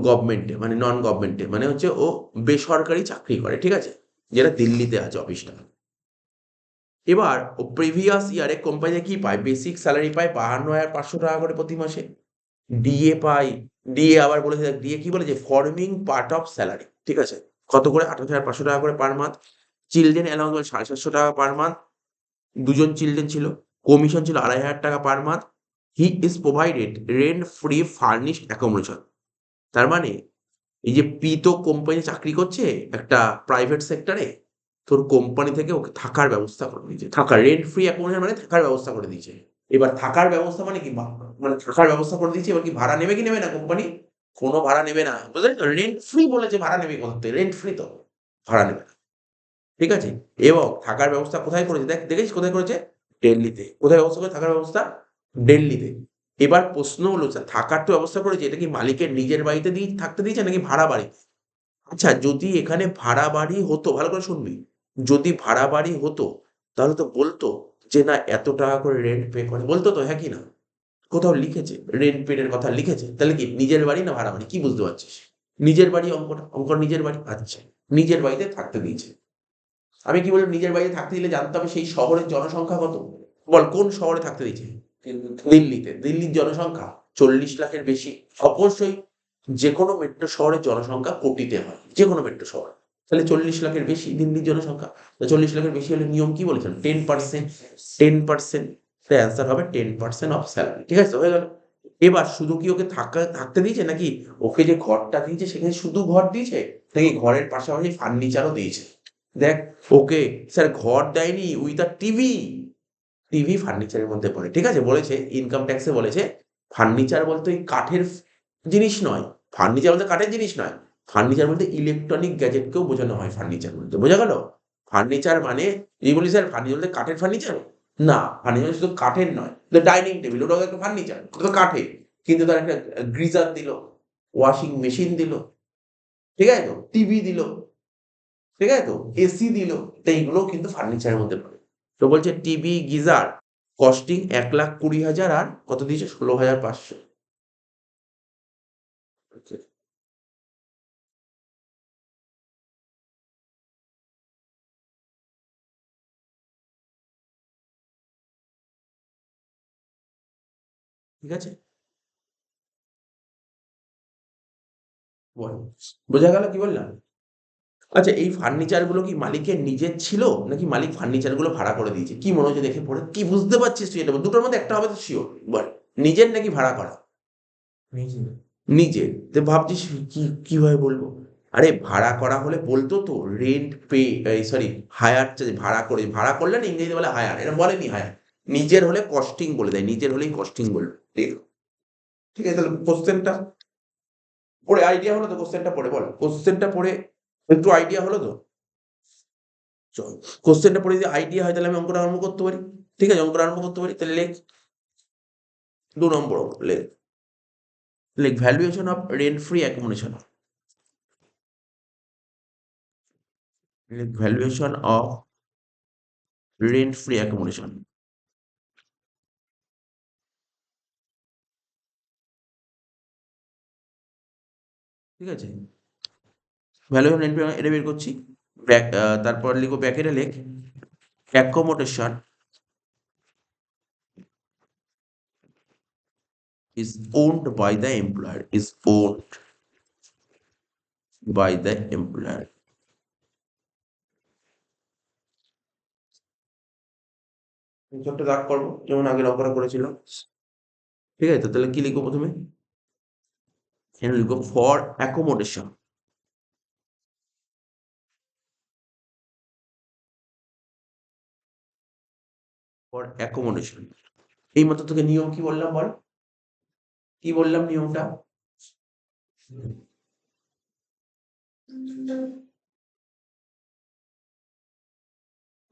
[SPEAKER 1] গভর্নমেন্টে, মানে নন গভর্নমেন্টে মানে হচ্ছে ও বেসরকারি চাকরি করে, ঠিক আছে, যেটা দিল্লিতে আছে অফিসটা। এবার ও প্রিভিয়াস ইয়ারে কোম্পানিতে কি পায়? বেসিক স্যালারি পায় 52,500 টাকা করে প্রতি মাসে। ডিএ পায়, ডিএ আবার বলেছে, ডিএ কি বলেছে? ফর্মিং পার্ট অফ স্যালারি, ঠিক আছে, কত করে? 28,500 টাকা করে পার মান্থ। চিলড্রেন অ্যালাউন্স 750 টাকা পার মান্থ, 2 জন চিলড্রেন ছিল। কমিশন ছিল 2,500 টাকা per month. He is provided rent free furnished accommodation. তার মানে এই যে পি তো কোম্পানি চাকরি করছে একটা প্রাইভেট সেক্টরে, তোর কোম্পানি থেকে ওকে থাকার ব্যবস্থা করে দিয়েছে, থাকার রেন্ট ফ্রি অ্যাকোমোডেশন মানে থাকার ব্যবস্থা করে দিয়েছে। এবার থাকার ব্যবস্থা মানে কি? মানে থাকার ব্যবস্থা করে দিয়েছে, এবার কি ভাড়া নেবে কি নেবে না কোম্পানি? কোনো ভাড়া নেবে না, বুঝলেন তো? রেন্ট ফ্রি বলেছে, ভাড়া নেবে কোথাতে? রেন্ট ফ্রি তো, ভাড়া নেবে না, ঠিক আছে। এবং থাকার ব্যবস্থা কোথায় করেছে? দেখ দেখেছিস কোথায় করেছে? দিল্লিতে। কোথায় ব্যবস্থা করে থাকার ব্যবস্থা? দিল্লিতে। এবার প্রশ্ন হলো থাকার তো ব্যবস্থা করেছে, এটা কি মালিকের নিজের বাড়িতে থাকতে দিয়েছে নাকি ভাড়া বাড়ি? আচ্ছা যদি এখানে ভাড়া বাড়ি হতো, ভালো করে শুনবি, যদি ভাড়া বাড়ি হতো তাহলে তো বলতো যে না এত টাকা করে রেন্ট পে করে, বলতো তো, হ্যাঁ কি না? কোথাও লিখেছে রেন্ট পেড এর কথা লিখেছে? তাহলে কি নিজের বাড়ি না ভাড়া বাড়ি, কি বুঝতে পারছিস? নিজের বাড়ি, অঙ্ক নিজের বাড়ি, আচ্ছা নিজের বাড়িতে থাকতে দিয়েছে। আমি কি বললাম? নিজের বাড়িতে থাকতে দিলে জানতে হবে সেই শহরের জনসংখ্যা কত। বল কোন শহরে থাকতে দিয়েছে? দিল্লিতে। দিল্লির জনসংখ্যা 40 লাখের বেশি। অবশ্যই যে কোনো মেট্রো শহরের জনসংখ্যা কোটিতে হয়, যে কোনো মেট্রো শহর। তাহলে 40 লাখের বেশি দিল্লির জনসংখ্যা, 40 লাখের বেশি হলে নিয়ম কি বলেছেন? 10%। 10%, তাই অ্যান্সার হবে 10% অফ স্যালারি, ঠিক আছে, হয়ে গেল। এবার শুধু কি ওকে থাকতে দিয়েছে নাকি ওকে যে ঘরটা দিয়েছে সেখানে শুধু ঘর দিয়েছে নাকি ঘরের পাশাপাশি ফার্নিচারও দিয়েছে? দেখ ওকে স্যার ঘর দেয়নি, উইথ আ টিভি। টিভি ফার্নিচারের মধ্যে পড়ে, ঠিক আছে। বলেছে ইনকাম ট্যাক্সে বলেছে ফার্নিচার বলতে ওই কাঠের জিনিস নয়, ফার্নিচার বলতে কাঠের জিনিস নয়, ফার্নিচার বলতে ইলেকট্রনিক গ্যাজেটকেও বোঝানো হয় ফার্নিচার বলতে, বোঝা গেল? ফার্নিচার মানে এই বলি স্যার ফার্নিচার বলতে কাঠের ফার্নিচার না, ফার্নিচার শুধু কাঠের নয়, ডাইনিং টেবিল ওটা একটা ফার্নিচার, ওটা তো কাঠের, কিন্তু তার একটা গ্রিজার দিল, ওয়াশিং মেশিন দিল, ঠিক আছে তো, টিভি দিল, ঠিক আছে তো, এসি দিল, তো এইগুলো কিন্তু ফার্নিচারের মধ্যে পড়ে। তো বলছে টিভি গিজার কস্টিং 1,20,000 আর কত দিয়েছে? 16,500। ঠিক আছে, বল বোঝা গেল কি বললাম? আচ্ছা এই ফার্নিচার গুলো কি মালিকের নিজের ছিল নাকি মালিক ফার্নিচার গুলো ভাড়া করে দিয়েছে? কি মনে হচ্ছে দেখে পড়ে, কি বুঝতে পারছিস তুই? এটা দুটোর মধ্যে একটা হবে তো শিওর, বল নিজের নাকি ভাড়া করা? নিজের। তো ভাবছিস কিভাবে বলবো? আরে ভাড়া করা হলে বলতো তো রেন্ট পে, সরি হায়ার, ভাড়া করলে না ইংরেজিতে বলে হায়ার, এটা বলেনি হায়ার, নিজের হলে কস্টিং বলে দেয়, নিজের হলেই কস্টিং বলবে। ঠিক আছে, তাহলে কোশ্চেনটা পড়ে আইডিয়া হলো তো? কোশ্চেনটা পড়ে বল, কোশ্চেনটা পড়ে একটু আইডিয়া হলো তো? চল, কোশ্চেনটা পড়ে যদি আইডিয়া হয় তাহলে আমি অঙ্কটা আরম্ভ করতে পারি। ঠিক আছে, অঙ্কটা আরম্ভ করতে পারি। তাহলে লেখ 2 নম্বর অঙ্ক, লেখ লেখ valuation of rent free accommodation. লেখ valuation of rent free accommodation. ঠিক আছে, ভ্যালুয়েশন রেন্ট ফ্রি এটা বের করছি। তারপর লিখো ব্যাকেটে লেখ accommodation is owned by the employer, is owned by the employer। ছোট্ট দাগ করবো যেমন আগের অঙ্কটা করেছিল। ঠিক আছে, তাহলে কি লিখবো প্রথমে? এখানে লিখবো ফর অ্যাকোমোডেশন। ফর অ্যাকোমোডেশন এই মতো তোকে নিয়ম কি বললাম বল, কি বললাম নিয়মটা?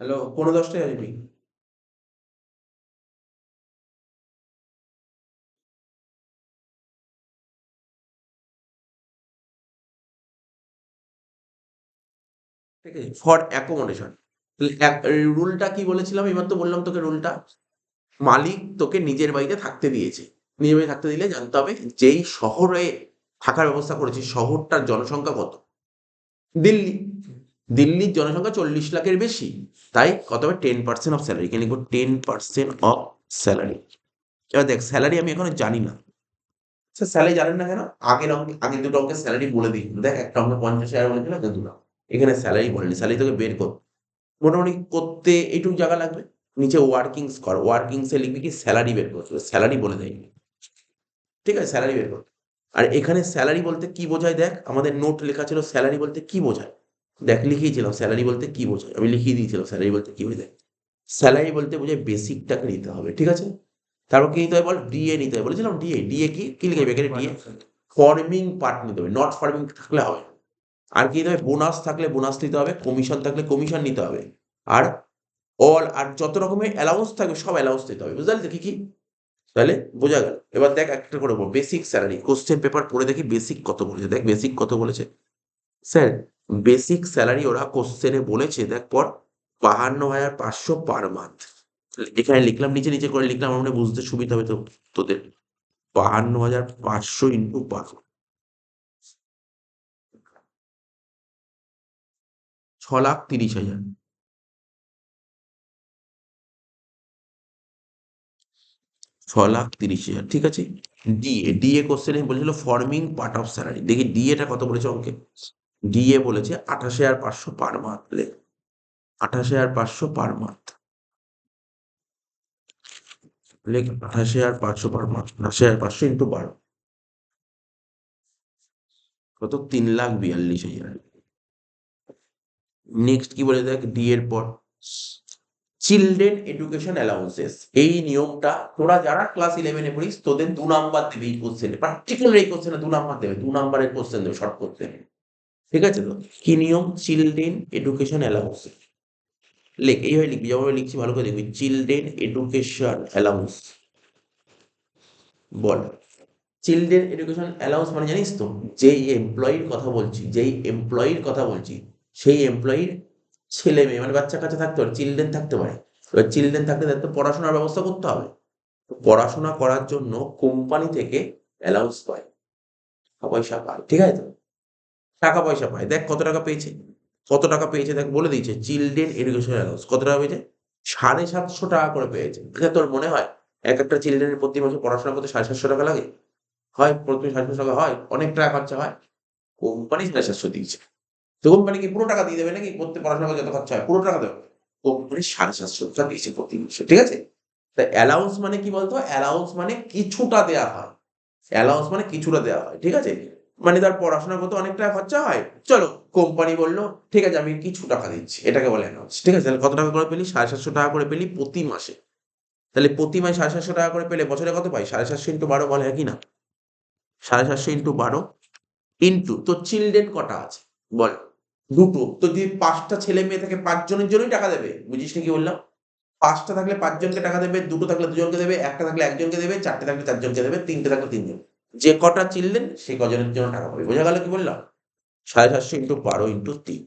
[SPEAKER 1] হ্যালো, 9:10টায় আসবি। ঠিক আছে, ফর অ্যাকোমোডেশন। রুলটা কি বলেছিলাম? এবার তো বললাম তোকে রুলটা। মালিক তোকে নিজের বাড়িতে থাকতে দিয়েছে, নিজের বাড়িতে থাকতে দিলে জানতে হবে যেই শহরে থাকার ব্যবস্থা করেছে শহরটার জনসংখ্যা কত। দিল্লি, দিল্লির জনসংখ্যা 40 লাখের বেশি, তাই কত হবে? 10% অফ স্যালারি। এখানে লিখবো 10% অফ স্যালারি। এবার দেখ স্যালারি আমি এখনো জানি না। স্যার স্যালারি জানেন না কেন? আগের দুটো অঙ্কের স্যালারি বলে দিই। দেখ একটা অঙ্কে 50,000 বলেছিল, একটা দুটো, এখানে স্যালারি বলেনি। স্যালারি তোকে বের কর, মোটামুটি করতে এইটুকু জায়গা লাগবে। নিচে ওয়ার্কিংস কর, ওয়ার্কিংসে লিখবি কি স্যালারি বের করতে, স্যালারি বলে দেয়নি। ঠিক আছে, স্যালারি বের কর। আর এখানে স্যালারি বলতে কি বোঝায় দেখ, আমাদের নোট লেখা ছিল স্যালারি বলতে কি বোঝায়। দেখ লিখিয়েছিলাম স্যালারি বলতে কি বোঝায়, আমি লিখিয়ে দিয়েছিলাম স্যালারি বলতে কি বোঝায়। স্যালারি বলতে বোঝায় বেসিকটাকে নিতে হবে। ঠিক আছে, তারপর কি নিতে হবে বল? ডিএ নিতে হবে। বলেছিলাম ডিএ, ডিএ কি কি লিখে এখানে? ডিএ ফর্মিং পার্ট নিতে হবে, নট ফর্মিং থাকলে হবে। আর কি নিতে হবে? বোনাস থাকলে বোনাস নিতে হবে, কমিশন থাকলে কমিশন নিতে হবে। আর আর যত রকমের অ্যালাউন্স থাকবে সব অ্যালাউন্স দিতে হবে। বুঝতে পারলি তো কি কি? তাহলে বোঝা গেল। এবার দেখ একটা করে বল, বেসিক স্যালারি কোশ্চেন পেপার পড়ে দেখি বেসিক কত বলেছে। দেখ বেসিক কত বলেছে স্যার। বেসিক স্যালারি ওরা কোশ্চেনে বলেছে, দেখ পর, 52,500 পার মান্থ। এখানে লিখলাম, নিচে নিচে করে লিখলাম, আমার মনে হয় বুঝতে সুবিধা হবে তো তোদের। 52,500 ইন্টু 12, 6,30,000। 6,30,000, ঠিক আছে। ডিএ, ডিএ কোশ্চেনে বলেছিল ফর্মিং পার্ট অফ স্যালারি। দেখি ডিএটা কত বলেছে অঙ্কে। ডিএ বলেছে 28,500 পার মান্থ। 28,500 পার মান্থ, লেখ 28,500 পার মান্থ। 28,500 ইন্টু 12 কত? 3,42,000। নেক্সট কি বলে দেখ ডি এর পর, চিলড্রেন এডুকেশন অ্যালাউন্সেস। এই নিয়মটা তোরা যারা ক্লাস 11-এ পড়িস তোদের 2 নাম্বার দেবে এই কোশ্চেনে, পার্টিকুলার এই কোশ্চেনে 2 নাম্বার দেবে, 2 নাম্বারের কোশ্চেন দেবে শর্ট করতে। ঠিক আছে তো? কি নিয়ম? Children education allowance. লেখ এইভাবে লিখবি, যেভাবে লিখছি ভালো করে দেখবি। Children education allowance. বল, চিলড্রেন এডুকেশন অ্যালাউন্স মানে জানিস তো? যেই এমপ্লয়ির কথা বলছি, যেই এমপ্লয়ির কথা বলছি, সেই এমপ্লয়ির ছেলে মেয়ে মানে বাচ্চা কাচ্চা থাকতে পারে, চিলড্রেন থাকতে পারে। এবার চিলড্রেন থাকলে তাদের তো পড়াশোনার ব্যবস্থা করতে হবে। তো পড়াশোনা করার জন্য কোম্পানি থেকে অ্যালাউন্স পায়, টাকা পয়সা পায়। ঠিক আছে তো? টাকা পয়সা পায়। দেখ কত টাকা পেয়েছে, কত টাকা পেয়েছে দেখ বলে দিয়েছে। চিলড্রেন এডুকেশন অ্যালাউন্স কত টাকা পেয়েছে? 750 টাকা করে পেয়েছে। আচ্ছা তোর মনে হয় এক একটা চিলড্রেনের প্রতি মাসে পড়াশোনা করতে 750 টাকা লাগে? হয় প্রতি 750 টাকা হয়? অনেক টাকা খরচা হয়। কোম্পানি 750 দিয়েছে, তো কোম্পানি কি পুরো টাকা দিয়ে দেবে নাকি? প্রত্যেক পড়াশোনা করে যত খরচা হয় পুরো টাকা দেবে? কোম্পানি 750 টাকা দিয়েছে প্রতি মাসে। ঠিক আছে, তা অ্যালাউন্স মানে কি বলতো? অ্যালাউন্স মানে কিছুটা দেয়া হয়, অ্যালাউন্স মানে কিছুটা দেওয়া হয়। ঠিক আছে, মানে তার পড়াশোনা করতে অনেক টাকা খরচা হয়, চলো কোম্পানি বললো ঠিক আছে আমি কিছু টাকা দিচ্ছি, এটাকে বলে অ্যালাউন্স। ঠিক আছে, তাহলে কত টাকা করে পেলি? 750 টাকা করে পেলি প্রতি মাসে। তাহলে প্রতি মাসে 750 টাকা করে পেলে বছরে কত পাই? 750 ইন্টু 12 বলে একই না? 750 ইন্টু 12 ইন্টু তোর চিলড্রেন কটা আছে বল? দুটো। তো যদি 5টা ছেলে মেয়ে থাকে 5 জনের জন্যই টাকা দেবে। বুঝিস নি কি বললাম? 5টা থাকলে 5 জনকে টাকা দেবে, 2টো থাকলে 2 জনকে দেবে, 1টা থাকলে 1 জনকে দেবে, 4টে থাকলে 4 জনকে দেবে, 3টে থাকলে 3 জন। যে কটা চিলড্রেন সে কজনের জন্য টাকা পাবে। বোঝা গেল কি বললাম? 750 ইন্টু 12 ইন্টু 3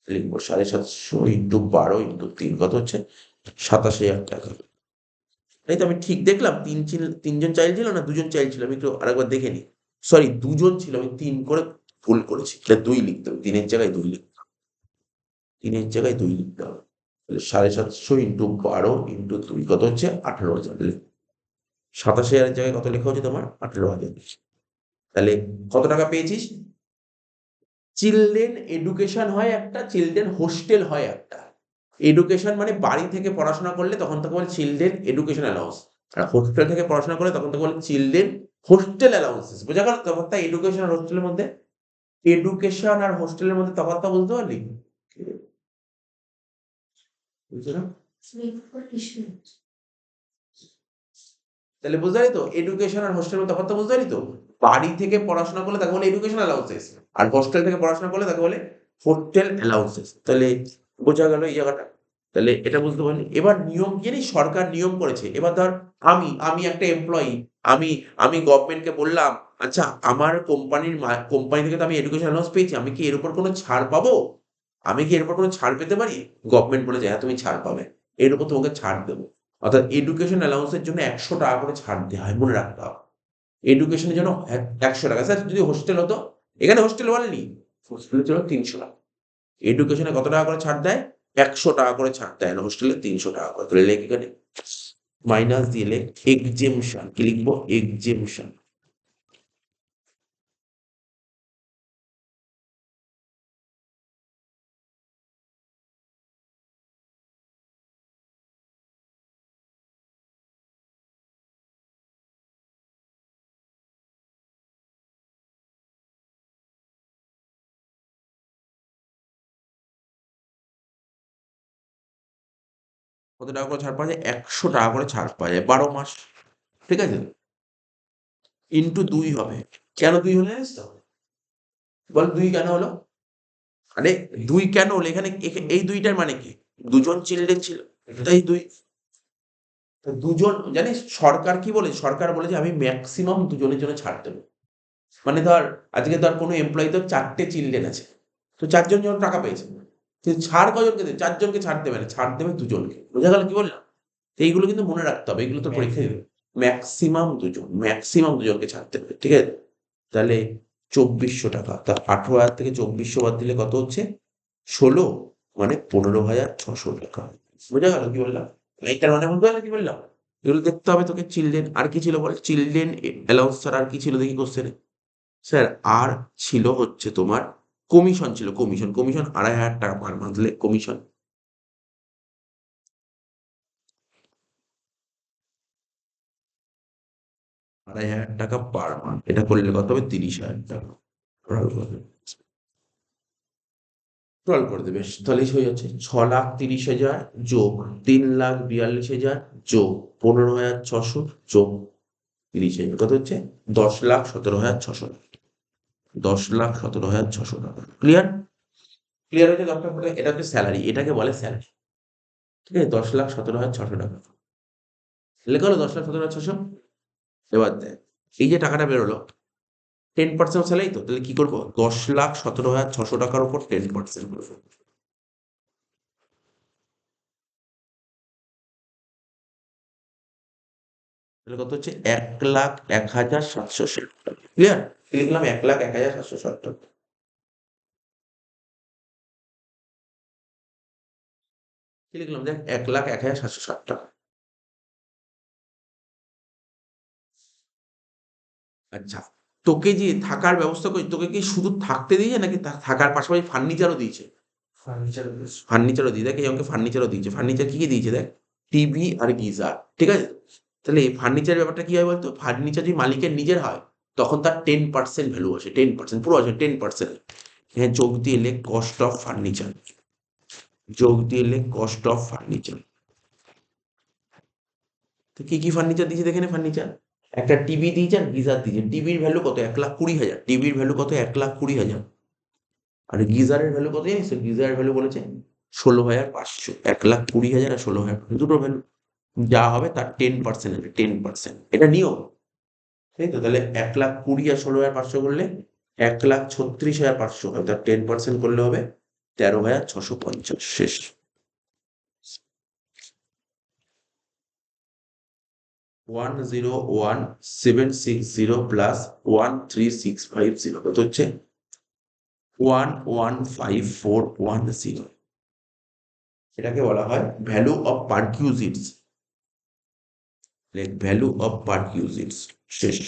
[SPEAKER 1] লিখবো। 750 ইন্টু 12 ইন্টু 3 কত হচ্ছে? 87,000 টাকা। এই তো আমি ঠিক দেখলাম? 3 জন চাইল্ড ছিল না 2 জন চাইল্ড ছিল? আমি একটু আরেকবার দেখে নিই। সরি 2 জন ছিল, আমি 3 করে ভুল করেছি। এটা 2 লিখতে হবে। 3 এর জায়গায় 2 লিখতে হবে। 3 এর জায়গায় 2 লিখতে হবে। তাহলে 750 ইন্টু 12 ইন্টু 2 কত হচ্ছে? 18,000। 87,000 এর জায়গায় কত লেখা হচ্ছে তোমার? 18,000। তাহলে কত টাকা পেয়েছিস? চিলড্রেন এডুকেশন হয় একটা, চিলড্রেন হোস্টেল হয় একটা। এডুকেশন মানে বাড়ি থেকে পড়াশোনা করলে তখন তাকে বলে চিলড্রেন এডুকেশন অ্যালাউন্স। আর হোস্টেল থেকে পড়াশোনা করলে তখন তাকে বলে চিলড্রেন হোস্টেল অ্যালাউন্সেস। বোঝা গেল তফাৎটা এডুকেশন আর হোস্টেলের মধ্যে? এডুকেশন আর হোস্টেলের মধ্যে তফাৎটা বুঝতে পারলি? বুঝছো না? তাহলে বুঝতে পারি তো এডুকেশন আর হোস্টেলের তফাৎটা বুঝতে পারি তো? বাড়ি থেকে পড়াশোনা করলে তাকে বলে এডুকেশন অ্যালাউন্সেস, আর হোস্টেল থেকে পড়াশোনা করলে তাকে বলে হোস্টেল অ্যালাউন্সেস। তাহলে বোঝা গেল এই জায়গাটা? তাহলে এটা বুঝতে পারলি? এবার নিয়ম কি জানিস? সরকার নিয়ম করেছে। এবার ধর আমি একটা এমপ্লয়ি, আমি আমি গভর্নমেন্টকে বললাম, আচ্ছা আমার কোম্পানি থেকে তো আমি এডুকেশন অ্যালাউন্স পেয়েছি, আমি কি এর উপর কোনো ছাড় পাবো? আমি কি এর উপর কোনো ছাড় পেতে পারি? গভর্নমেন্ট বলেছে হ্যাঁ তুমি ছাড় পাবে, এর উপর তোমাকে ছাড় দেবো। অর্থাৎ এডুকেশন অ্যালাউন্সের জন্য 100 টাকা করে ছাড় দেওয়া হয়, মনে রাখতে হবে। এডুকেশনের জন্য 100 টাকা। স্যার যদি হোস্টেল হতো? এখানে হোস্টেল বলেনি, হোস্টেলের জন্য 300 টাকা। এডুকেশনে কত টাকা করে ছাড় দেয়? 100 টাকা করে ছাড় দেয়, না হোস্টেলে 300 টাকা করে। তাহলে লেখ এখানে মাইনাস দিয়ে লেখ এক্সেমশন। কি লিখবো? এক্সেমশন। কত টাকা করে ছাড় পাওয়া যায়? 100 টাকা করে ছাড় পাওয়া যায় 12 মাস। ঠিক আছে? ইন্টু 2 হবে। কেন 2 হলো জানিস তো? বল 2 কেন হলো? আরে 2 কেন হলো এখানে? এই 2টার মানে কি? 2 জন চিলড্রেন ছিল, তাই 2। তো 2 জন জানিস সরকার কি বলেছে? সরকার বলেছে আমি ম্যাক্সিমাম 2 জনের জন্য ছাড় দেবো। মানে ধর আজকে ধর কোনো এমপ্লয়ি তোর 4টে চিলড্রেন আছে, তো 4 জন যখন টাকা পেয়েছে, কিন্তু ছাড় কজনকে দেবে? 4 জনকে ছাড় দেবে না, ছাড় দেবে 2 জনকে। বোঝা গেল কি বললাম? তো এইগুলো কিন্তু মনে রাখতে হবে, এগুলো তো পরীক্ষায় দেবে। ম্যাক্সিমাম 2 জন, ম্যাক্সিমাম 2 জনকে ছাড় দেবে। ঠিক আছে? তাহলে 2,400 টাকা। তা 18,000 থেকে 2,400 বাদ দিলে কত হচ্ছে? 16, মানে 15,600 টাকা। বোঝা গেল কি বললাম? এইটার মানে বুঝতে পারলে কি বললাম? এগুলো দেখতে হবে তোকে। চিলড্রেন আর কি ছিল বল? চিলড্রেন অ্যালাউন্স ছাড়া আর কি ছিল দেখি কোশ্চেনে? স্যার আর ছিল হচ্ছে তোমার কমিশন ছিল। কমিশন 2,500 টাকা পার মান্থ কমিশন। 2,500 টাকা পার মান্থ, এটা করলে কত হবে? 30,000 টাকা। টোটাল করে দেবে। তাহলেই হয়ে যাচ্ছে 6,30,000 যোগ 3,42,000 যোগ 15,600 যোগ 30,000 কত হচ্ছে? 10,17,600 টাকা। 10,17,600 টাকা। ক্লিয়ার? ক্লিয়ার হয়েছে? এটা হচ্ছে স্যালারি, এটাকে বলে স্যালারি। ঠিক আছে? 10,17,600 টাকা লেখা হলো। 10,17,600। এবার দেখ এই যে টাকাটা বেরোলো 10% স্যালারি, তো তাহলে কি করবো? 10,17,600 টাকার উপর 10% করবো। তাহলে কত হচ্ছে? 1,01,760 টাকা। ক্লিয়ার? লিখলাম 1,01,760 টাকা। কি লিখলাম দেখ? 1,01,760 টাকা। আচ্ছা, তোকে যে থাকার ব্যবস্থা করে তোকে কি শুধু থাকতে দিয়েছে নাকি থাকার পাশাপাশি ফার্নিচারও দিয়েছে? ফার্নিচারও দিয়ে দেখ, এই অঙ্কে ফার্নিচারও দিয়েছে। ফার্নিচার কি কি দিয়েছে দেখ? টিভি আর গিজার। ঠিক আছে? তাহলে এই ফার্নিচার ব্যাপারটা কি হয় বলতো? ফার্নিচার যদি মালিকের নিজের হয় তখন তার 10% ভ্যালু আসে। 10% পুরো আসে 10%। হ্যাঁ, যোগ দিয়ে লেখ কস্ট অফ ফার্নিচার। যোগ দিয়ে লেখ কস্ট অফ ফার্নিচার। তো কি কি ফার্নিচার দিয়েছে দেখে নে। ফার্নিচার একটা টিভি দিয়েছে আর গিজার দিয়েছে। টিভির ভ্যালু কত? 1,20,000। টিভির ভ্যালু কত? 1,20,000। আর গিজারের ভ্যালু কত জানিস? গিজারের ভ্যালু বলেছে 16,500। 1,20,000 আর 16,000 দুটো ভ্যালু যা হবে তার 10% হবে। 10%, এটা নিয়ম, তাই তো? তাহলে 1,20,000 আর 16,500 করলে 1,36,500 হয়, তার 10% করলে হবে 13,650। শেষ। 101,760 প্লাস 13650 কত হচ্ছে? 115,410। এটাকে বলা হয় value of perquisites. Value of perquisites. শেষ।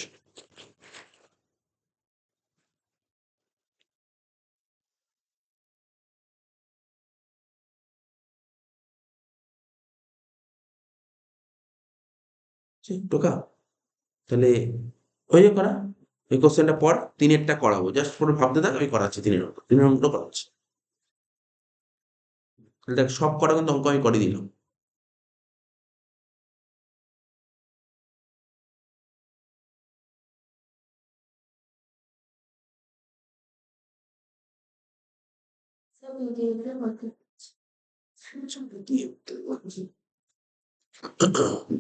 [SPEAKER 1] টোকা, তাহলে ওই যে করা, এই কোশ্চেনটা পর, তিনেরটা করাবো। জাস্ট পুরো ভাবতে থাক, আমি করাচ্ছি তিনের অঙ্কটা করাচ্ছি। তাহলে দেখ, সব কটা কিন্তু অঙ্ক আমি করে দিলাম।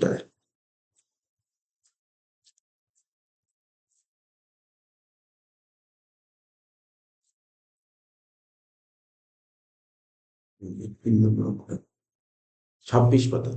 [SPEAKER 1] দাঁড়া। তিন নম্বর অঙ্ক, 26 পাতা।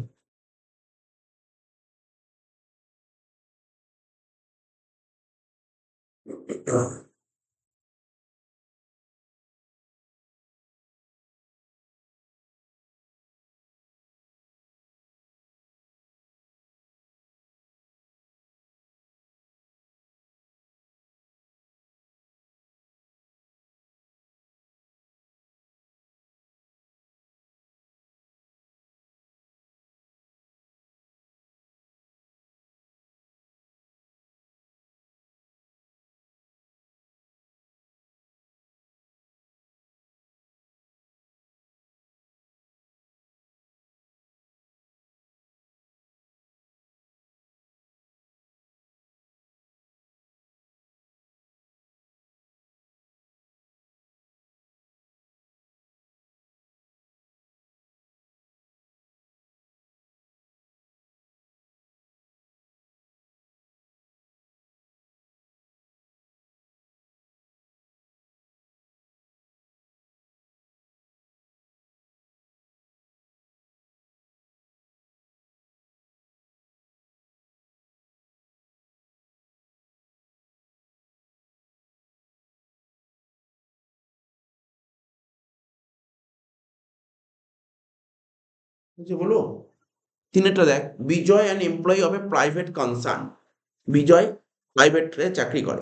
[SPEAKER 1] বুঝে বলো, তিনেরটা দেখ। Vijay an employee of a private concern. Vijay প্রাইভেটে চাকরি করে।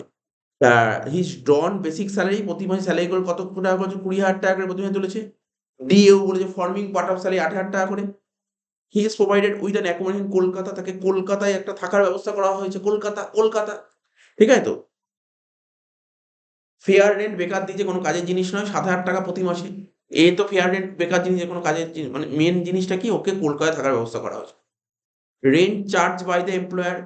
[SPEAKER 1] হিজ ড্রন বেসিক স্যালারি, প্রতি মাসে স্যালারি করে কত টাকা করেছে? 20,000 টাকা করে প্রতি মাসে তুলেছে। ডিএও বলেছে ফর্মিং পার্ট অফ স্যালারি 8,000 টাকা করে। He is provided with an accommodation Kolkata, তাকে কলকাতায় একটা থাকার ব্যবস্থা করা হয়েছে। কলকাতা, কলকাতা, ঠিক আছে তো? ফেয়ার রেন্ট, বেকার দিয়েছে, কোনো কাজের জিনিস নয়, 7,000 টাকা প্রতি মাসে। এ তো ফেয়ার রেন্ট, বেকার জিনিস, কোনো কাজের জিনিস মানে মেন জিনিসটা কি? ওকে কলকাতায় থাকার ব্যবস্থা করা হয়েছে। Rent charge by the employer,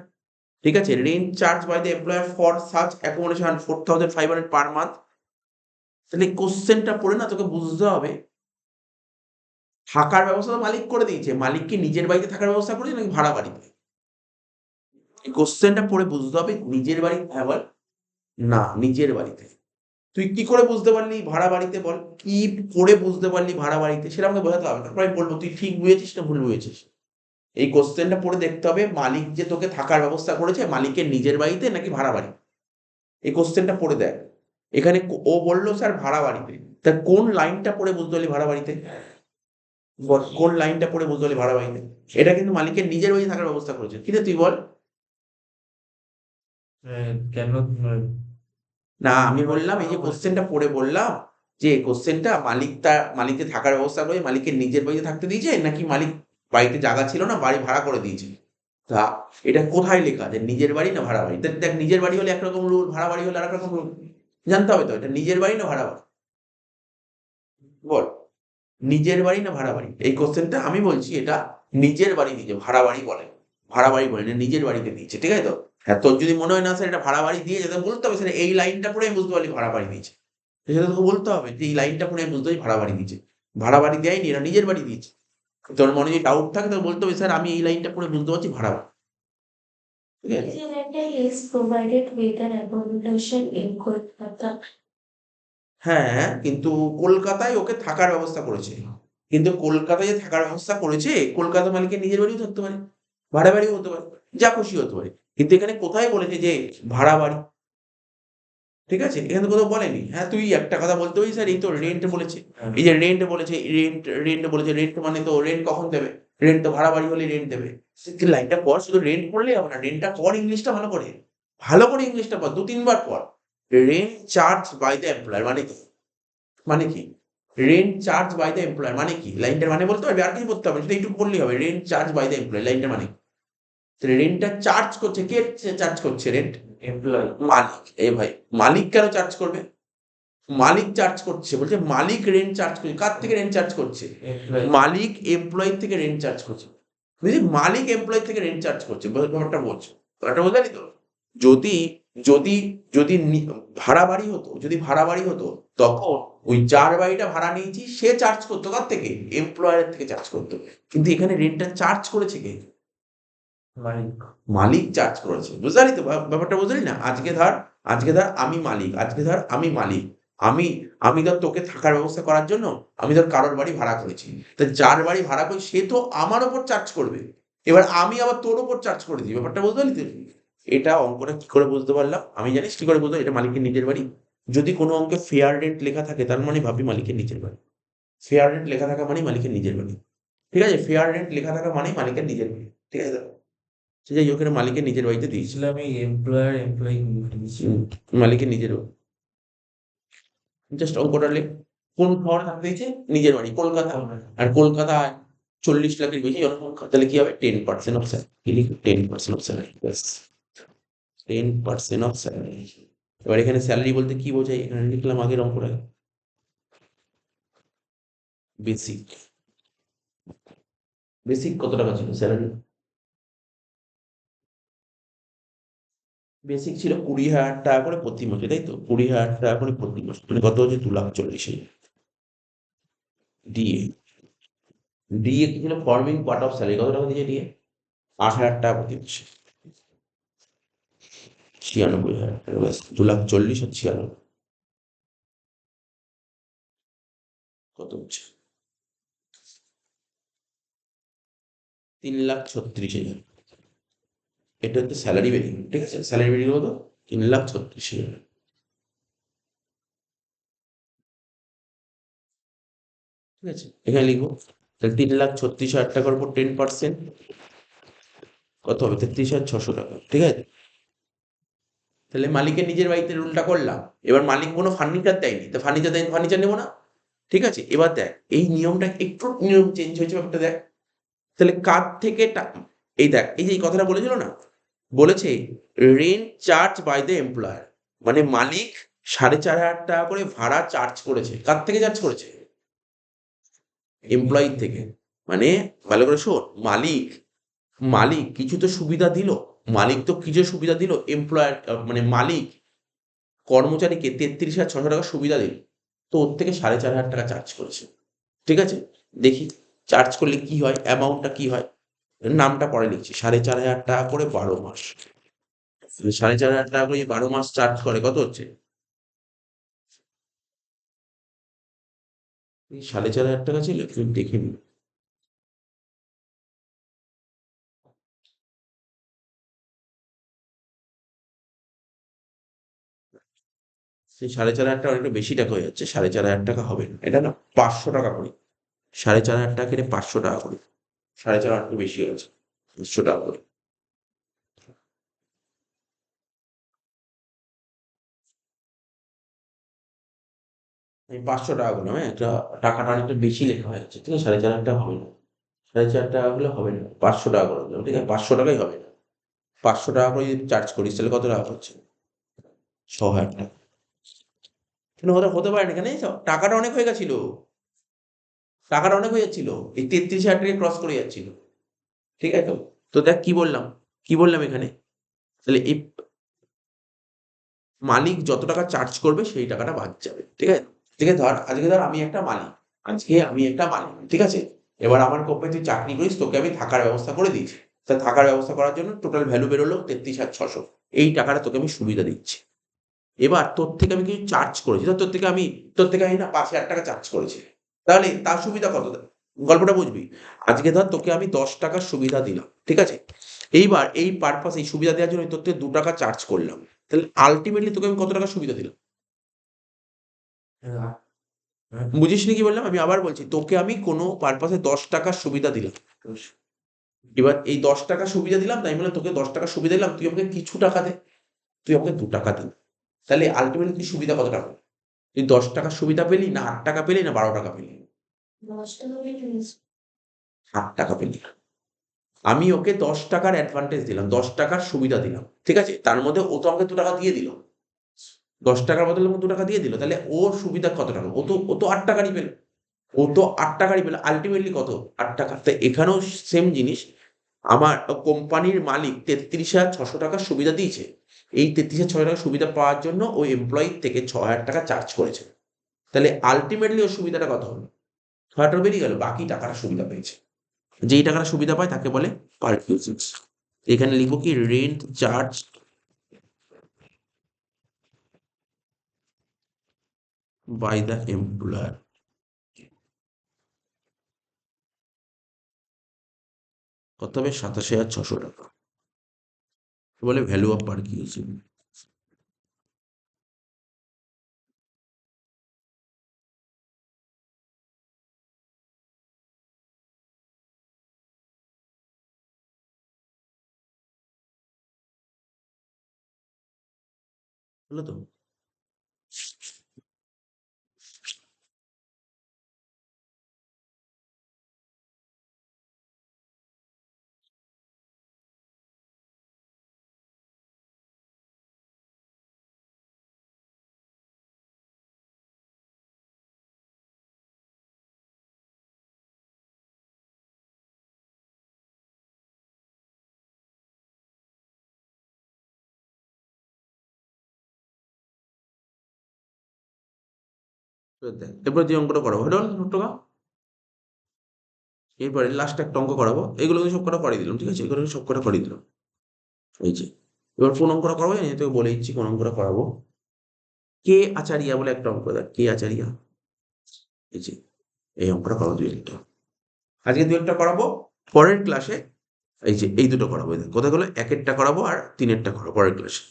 [SPEAKER 1] ঠিক আছে? Rent charge by the employer for such accommodation 4,500 per month. তাহলে কোশ্চেনটা পড়ে না তোকে বুঝতে হবে, থাকার ব্যবস্থা তো মালিক করে দিয়েছে। মালিক কি নিজের বাড়িতে থাকার ব্যবস্থা করেছে নাকি ভাড়া বাড়িতে? এই কোশ্চেনটা পড়ে বুঝতে হবে নিজের বাড়ি। হ্যাঁ বল। না, নিজের বাড়িতে। তুই কি করে বুঝতে পারলি ভাড়া বাড়িতে? বল, কি করে বুঝতে পারলি ভাড়া বাড়িতে? সেটা আমাকে বোঝাতে হবে, তারপর আমি বলবো তুই ঠিক বুঝেছিস না ভুল বুঝেছিস। এই কোশ্চেনটা পড়ে দেখতে হবে মালিক যে তোকে থাকার ব্যবস্থা করেছে, মালিকের নিজের বাড়িতে নাকি ভাড়া বাড়ি। এই কোশ্চেনটা পড়ে দেখ। এখানে ও বললো স্যার ভাড়া বাড়িতে, তা কোন লাইনটা পড়ে বুঝতে পারলি ভাড়া বাড়িতে? বল, কোন লাইনটা পড়ে বুঝতে পারলি ভাড়া বাড়িতে? এটা কিন্তু মালিকের নিজের বাড়ি থাকার ব্যবস্থা করেছে, কিন্তু তুই বল।
[SPEAKER 2] কেন?
[SPEAKER 1] না, আমি বললাম এই যে কোশ্চেনটা পড়ে বললাম যে কোশ্চেনটা মালিককে থাকার ব্যবস্থা করে মালিকের নিজের বাড়িতে থাকতে দিয়েছে, নাকি মালিক বাড়িতে জায়গা ছিল না বাড়ি ভাড়া করে দিয়েছে। তা এটা কোথায় লেখা যে নিজের বাড়ি না ভাড়া বাড়ি? দেখ, নিজের বাড়ি হলে একরকম রুল, ভাড়া বাড়ি হলে আরেক রকম রুল। জানতে হবে তো এটা নিজের বাড়ি না ভাড়া বাড়ি। বল, নিজের বাড়ি না ভাড়া বাড়ি? এই কোশ্চেনটা আমি বলছি এটা নিজের বাড়ি দিয়েছে, ভাড়া বাড়ি বলে। ভাড়া বাড়ি বলে না, নিজের বাড়িতে দিয়েছে, ঠিক আছে তো? হ্যাঁ, তোর যদি মনে হয় না স্যার এটা ভাড়া বাড়ি দিয়েছে, তাহলে বলতে হবে স্যার এই লাইনটা পড়ে আমি বুঝতে পারলি ভাড়া বাড়ি দিয়েছে। সেটা তোকে বলতে হবে যে এই লাইনটা পড়ে আমি বুঝতে পারি ভাড়া বাড়ি দিয়েছে। ভাড়া বাড়ি দেয়নি, এরা নিজের বাড়ি দিয়েছে। তোর মনে যদি ডাউট থাকে তাহলে বলতে হবে স্যার আমি এই লাইনটা পড়ে বুঝতে পারছি ভাড়া বাড়ি। ঠিক আছে?
[SPEAKER 2] Easy rental is provided with an accommodation in Kolkata.
[SPEAKER 1] হ্যাঁ, কিন্তু কলকাতায় ওকে থাকার ব্যবস্থা করেছে। কিন্তু কলকাতায় যে থাকার ব্যবস্থা করেছে, কলকাতা মালিকের নিজের বাড়িও থাকতে পারে, ভাড়া বাড়িও হতে পারে, যা খুশি হতে পারে। কিন্তু এখানে কোথায় বলেছে যে ভাড়া বাড়ি? ঠিক আছে? এখানে তো কোথাও বলেনি। হ্যাঁ, তুই একটা কথা বলতে পারিস স্যার এই তো রেন্ট বলেছে। এই যে রেন্ট বলেছে, রেন্ট বলেছে, রেন্ট মানে তো রেন্ট কখন দেবে? রেন্ট তো ভাড়া বাড়ি হলে রেন্ট দেবে। তুই লাইনটা পড়, শুধু রেন্ট পড়লেই হবে না। রেন্টটা পড়, ইংলিশটা ভালো করে। ভালো করে ইংলিশটা পড়, ২-৩ বার পড়। Rent charge by the employer মানে কি? মানে কি? Rent charge by the employer মানে কি? লাইনটার মানে বলতে পারবি? আর কিছু বলতে হবে না, শুধু এইটুকু বললেই হবে। Rent charge by the employer লাইনটার মানে কি? তাহলে রেন্টটা চার্জ করছে কে? চার্জ করছে রেন্ট?
[SPEAKER 3] এমপ্লয়ি।
[SPEAKER 1] মালিক। এ ভাই, মালিক কেন চার্জ করবে? মালিক চার্জ করছে, বলছে মালিক রেন্ট চার্জ করছে। কার থেকে রেন্ট চার্জ করছে?
[SPEAKER 3] এমপ্লয়ি।
[SPEAKER 1] মালিক এমপ্লয়ি থেকে রেন্ট চার্জ করছে। বুঝলি? মালিক এমপ্লয়ি থেকে রেন্ট চার্জ করছে। ব্যাপারটা বলছো, ব্যাপারটা বোঝালি তো? যদি যদি যদি ভাড়া বাড়ি হতো, যদি ভাড়া বাড়ি হতো, তখন ওই যার বাড়িটা ভাড়া নিয়েছি সে চার্জ করতো কার থেকে? এমপ্লয়ারের থেকে চার্জ করতো। কিন্তু এখানে রেন্টটা চার্জ করেছে কে?
[SPEAKER 3] মালিক।
[SPEAKER 1] মালিক চার্জ করেছে। বুঝলি তো ব্যাপারটা? বুঝলি না? আজকে ধর আমি মালিক, আজকে ধর আমি মালিক। আমি আমি ধর তোকে থাকার ব্যবস্থা করার জন্য আমি ধর কারোর বাড়ি ভাড়া করেছি। তা যার বাড়ি ভাড়া করি সে তো আমার উপর চার্জ করবে। এবার আমি আবার তোর উপর চার্জ করে দিই। ব্যাপারটা বুঝতে পারলি তো? এটা অঙ্কটা কি করে বুঝতে পারলাম? আমি জানিস কি করে বুঝলাম এটা মালিকের নিজের বাড়ি? যদি কোনো অঙ্কে ফেয়ার রেন্ট লেখা থাকে তার মানে ভাবি মালিকের নিজের বাড়ি। ফেয়ার রেন্ট লেখা থাকা মানেই মালিকের নিজের বাড়ি। ঠিক আছে? ফেয়ার রেন্ট লেখা থাকা মানেই মালিকের নিজের বাড়ি। ঠিক আছে? সে যাই হোক, এটা মালিকের নিজের বাড়িতে দিয়েছিল।
[SPEAKER 3] ছিলাম এই এমপ্লয়ার এমপ্লয়ি
[SPEAKER 1] মালিকের নিজের বাড়ি। জাস্ট অঙ্কটা লেখ। কোন শহরে থাকতে দিয়েছে? নিজের বাড়ি কলকাতা। আর কলকাতায় ৪০ লাখের বেশি জনসংখ্যা, তাহলে কি হবে? 10% অফ স্যালারি। কি লিখবি? 10% অফ স্যালারি। ব্যাস, 10% অফ স্যালারি। এবার এখানে স্যালারি বলতে কি বোঝায়? এখানে লিখলাম আগের অঙ্কটা। বেসিক। বেসিক কত টাকা ছিল স্যালারি? বেসিক ছিল ২০,০০০ টাকা করে প্রতি মাসে, তাই তো? ২০,০০০ টাকা করে প্রতি মাসে। মানে কত হচ্ছে? ২,৪০,০০০। ডিএ। ডিএ কি ছিল? Forming part of salary. কত টাকা দিয়েছে ডিএ? ৮,০০০ টাকা প্রতি মাসে। ৯৬,০০০ টাকা। ব্যাস, ২,৪০,০০০ আর ৯৬। কত হচ্ছে? ৩,৩৬,০০০। এটা হচ্ছে স্যালারি বেরিং। ঠিক আছে? স্যালারি বেরিং কত? ৩,৩৬,০০০। ঠিক আছে? এখানে লিখবো। তাহলে ৩,৩৬,০০০ টাকার উপর 10% কত হবে? ৩৩,৬০০ টাকা। ঠিক আছে? তাহলে মালিকের নিজের বাড়িতে রুলটা করলাম। এবার মালিক কোনো ফার্নিচার দেয়নি। তো ফার্নিচার দেয়নি, ফার্নিচার নেবো না। ঠিক আছে? এবার দেখ এই নিয়মটা একটু নিয়ম চেঞ্জ হয়েছে, ব্যাপারটা দেখ। তাহলে কার থেকে এই দেখ, এই যে এই কথাটা বলেছিল না? বলেছে rent charge by the employer, মানে মালিক ৪,৫০০ টাকা করে ভাড়া চার্জ করেছে। কার থেকে চার্জ করেছে? এমপ্লয়ি থেকে। মানে ভালো করে শোন, মালিক মালিক কিছু তো সুবিধা দিল। মালিক তো কিছু সুবিধা দিল এমপ্লয়ার, মানে মালিক কর্মচারীকে ৩৩,৬০০ টাকা সুবিধা দিল। তো ওর থেকে ৪,৫০০ টাকা চার্জ করেছে। ঠিক আছে? দেখি চার্জ করলে কি হয়, অ্যামাউন্টটা কি হয়। নামটা পরে লিখছি। ৪,৫০০ টাকা করে ১২ মাস। ৪,৫০০ টাকা করে ১২ মাস চার্জ করে কত হচ্ছে? ৪,৫০০ টাকা ছিল, একটু দেখে নিই। সেই ৪,৫০০ টাকা অনেকটা বেশি টাকা হয়ে যাচ্ছে। ৪,৫০০ টাকা হবে না। এটা না ৫০০ টাকা করি। ৪,৫০০ টাকা কেটে ৫০০ টাকা করি। ৪,৫০০ একটু বেশি হয়ে গেছে। ৫০০ টাকা করে। আমি ৫০০ টাকা করলাম, হ্যাঁ? এটা টাকাটা অনেকটা বেশি লেখা হয়ে যাচ্ছে। ঠিক আছে? ৪,৫০০ টাকা হবে না। ৪,৫০০ টাকা হলে হবে না। ৫০০ টাকা করে দিলাম। ঠিক আছে? ৫০০ টাকাই হবে না। ৫০০ টাকা করে যদি চার্জ করিস তাহলে কত টাকা হচ্ছে? ৬,০০০ টাকা। কেন হতে পারে না? এখানে টাকাটা অনেক হয়ে গেছিল। টাকাটা অনেক হয়ে যাচ্ছিল। এই ৩৩,০০০ টাকা ক্রস করে যাচ্ছিল। ঠিক আছে তো? তো দেখ কি বললাম এখানে, তাহলে এই মালিক যত টাকা চার্জ করবে সেই টাকাটা বাদ যাবে, ঠিক আছে? ঠিক আছে, আজকে ধর আমি একটা মালিক, ঠিক আছে? এবার আমার কোম্পানি তুই চাকরি করিস, তোকে আমি থাকার ব্যবস্থা করে দিয়েছি। তা থাকার ব্যবস্থা করার জন্য টোটাল ভ্যালু বেরোলো 33,600। এই টাকাটা তোকে আমি সুবিধা দিচ্ছি। এবার তোর থেকে আমি কিছু চার্জ করেছি, তোর থেকে আমি না 5,000 টাকা চার্জ করেছি, তাহলে তার সুবিধা কত? গল্পটা বুঝবি। আজকে ধর তোকে আমি 10 টাকার সুবিধা দিলাম, ঠিক আছে? এইবার এই পারপাস, এই সুবিধা দেওয়ার জন্য তোর থেকে 2 টাকা চার্জ করলাম, তাহলে আলটিমেটলি তোকে আমি কত টাকা সুবিধা দিলাম? বুঝিসনি কি বললাম? আমি আবার বলছি, তোকে আমি কোনো পারপাসে 10 টাকার সুবিধা দিলাম। এবার এই 10 টাকা সুবিধা দিলাম, তাই বলে তোকে 10 টাকা সুবিধা দিলাম, তুই আমাকে কিছু টাকা দে, তুই আমাকে 2 টাকা দে, তাহলে আলটিমেটলি তুই সুবিধা কত টাকা? তুই 10 টাকার সুবিধা পেলি, না 8 টাকা পেলি, না 12 টাকা পেলি?
[SPEAKER 2] 10 টাকা বেড়ে
[SPEAKER 1] 8 টাকা পেলি। আমি ওকে 10 টাকার অ্যাডভান্টেজ দিলাম, 10 টাকার সুবিধা দিলাম, ঠিক আছে? তার মধ্যে ও তো আমাকে 2 টাকা দিয়ে দিল, 10 টাকার বদলে আমাকে 2 টাকা দিয়ে দিল, তাহলে ওর সুবিধা কত টাকা? ও তো 8 টাকারই পেল, আলটিমেটলি কত? 8 টাকা। তাই এখানেও সেম জিনিস, আমার কোম্পানির মালিক 33,600 টাকার সুবিধা দিয়েছে, এই 33,600 টাকার সুবিধা পাওয়ার জন্য ওই এমপ্লয়ির থেকে 6,000 টাকা চার্জ করেছে, তাহলে আলটিমেটলি ওর সুবিধাটা কত হলো? 6,000 টাকা বেরিয়ে গেল, বাকি টাকাটা সুবিধা পেয়েছে। যেই টাকাটা সুবিধা পায় তাকে বলে পার ইউজেজ। এখানে লিখবো কি, rent charge by the employer, কত হবে? 27,600 টাকা, বলে ভ্যালু অফ পার ইউজেজ। হলো তো? এরপরে যে অঙ্কটা করাবো, এটা হলো টাকা। এরপরে লাস্ট একটা অঙ্ক করাবো, এগুলো তো সব কটা করে দিলাম, ঠিক আছে? এগুলো সব কটা করে দিলাম। এই যে, এবার কোন অঙ্কটা করাবো জানি, তোকে বলে দিচ্ছি কোন অঙ্কটা করাবো। কে আচারিয়া বলে একটা অঙ্ক, দেখ কে আচারিয়া, এই যে এই অঙ্কটা করাবো দুই একটা। আজকে দুই একটা করাবো, পরের ক্লাসে এই যে এই দুটো করাবো। কোথায় গেলো? একেরটা করাবো আর তিনেরটা করাবো পরের ক্লাসে।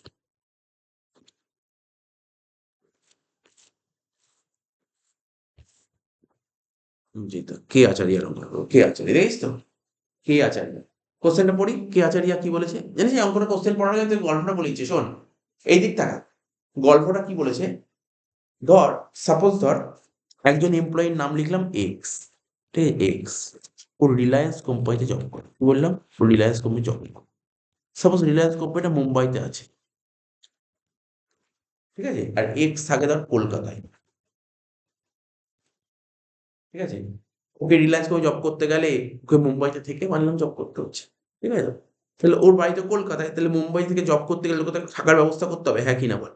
[SPEAKER 1] জি, তো কে আচারিয়ার অঙ্ক করবো। কে আচারিয়া, দেখিস তো? কে আচারিয়া, কোশ্চেনটা পড়ি। কে আচারিয়া কি বলেছে জানিস? এই অঙ্কটা কোশ্চেন পড়ার আগে তুই গল্পটা বলে দিচ্ছি, শোন। এই দিক টাকা, গল্পটা কি বলেছে, ধর সাপোজ ধর একজন এমপ্লয়ির নাম লিখলাম এক্স, ঠিক আছে? এক্স, ও রিলায়েন্স কোম্পানিতে জব করে, কি বললাম? ও রিলায়েন্স কোম্পানি জব করে। সাপোজ রিলায়েন্স কোম্পানিটা মুম্বাইতে আছে, ঠিক আছে? আর এক্স থাকে ধর কলকাতায়, ঠিক আছে? ওকে রিলায়েন্স কোম্পানি জব করতে গেলে ওকে মুম্বাইতে থেকে মানলাম জব করতে হচ্ছে, ঠিক আছে? তাহলে ওর বাড়ি তো কলকাতায়, তাহলে মুম্বাই থেকে জব করতে গেলে ওকে তো থাকার ব্যবস্থা করতে হবে, হ্যাঁ কি না বল?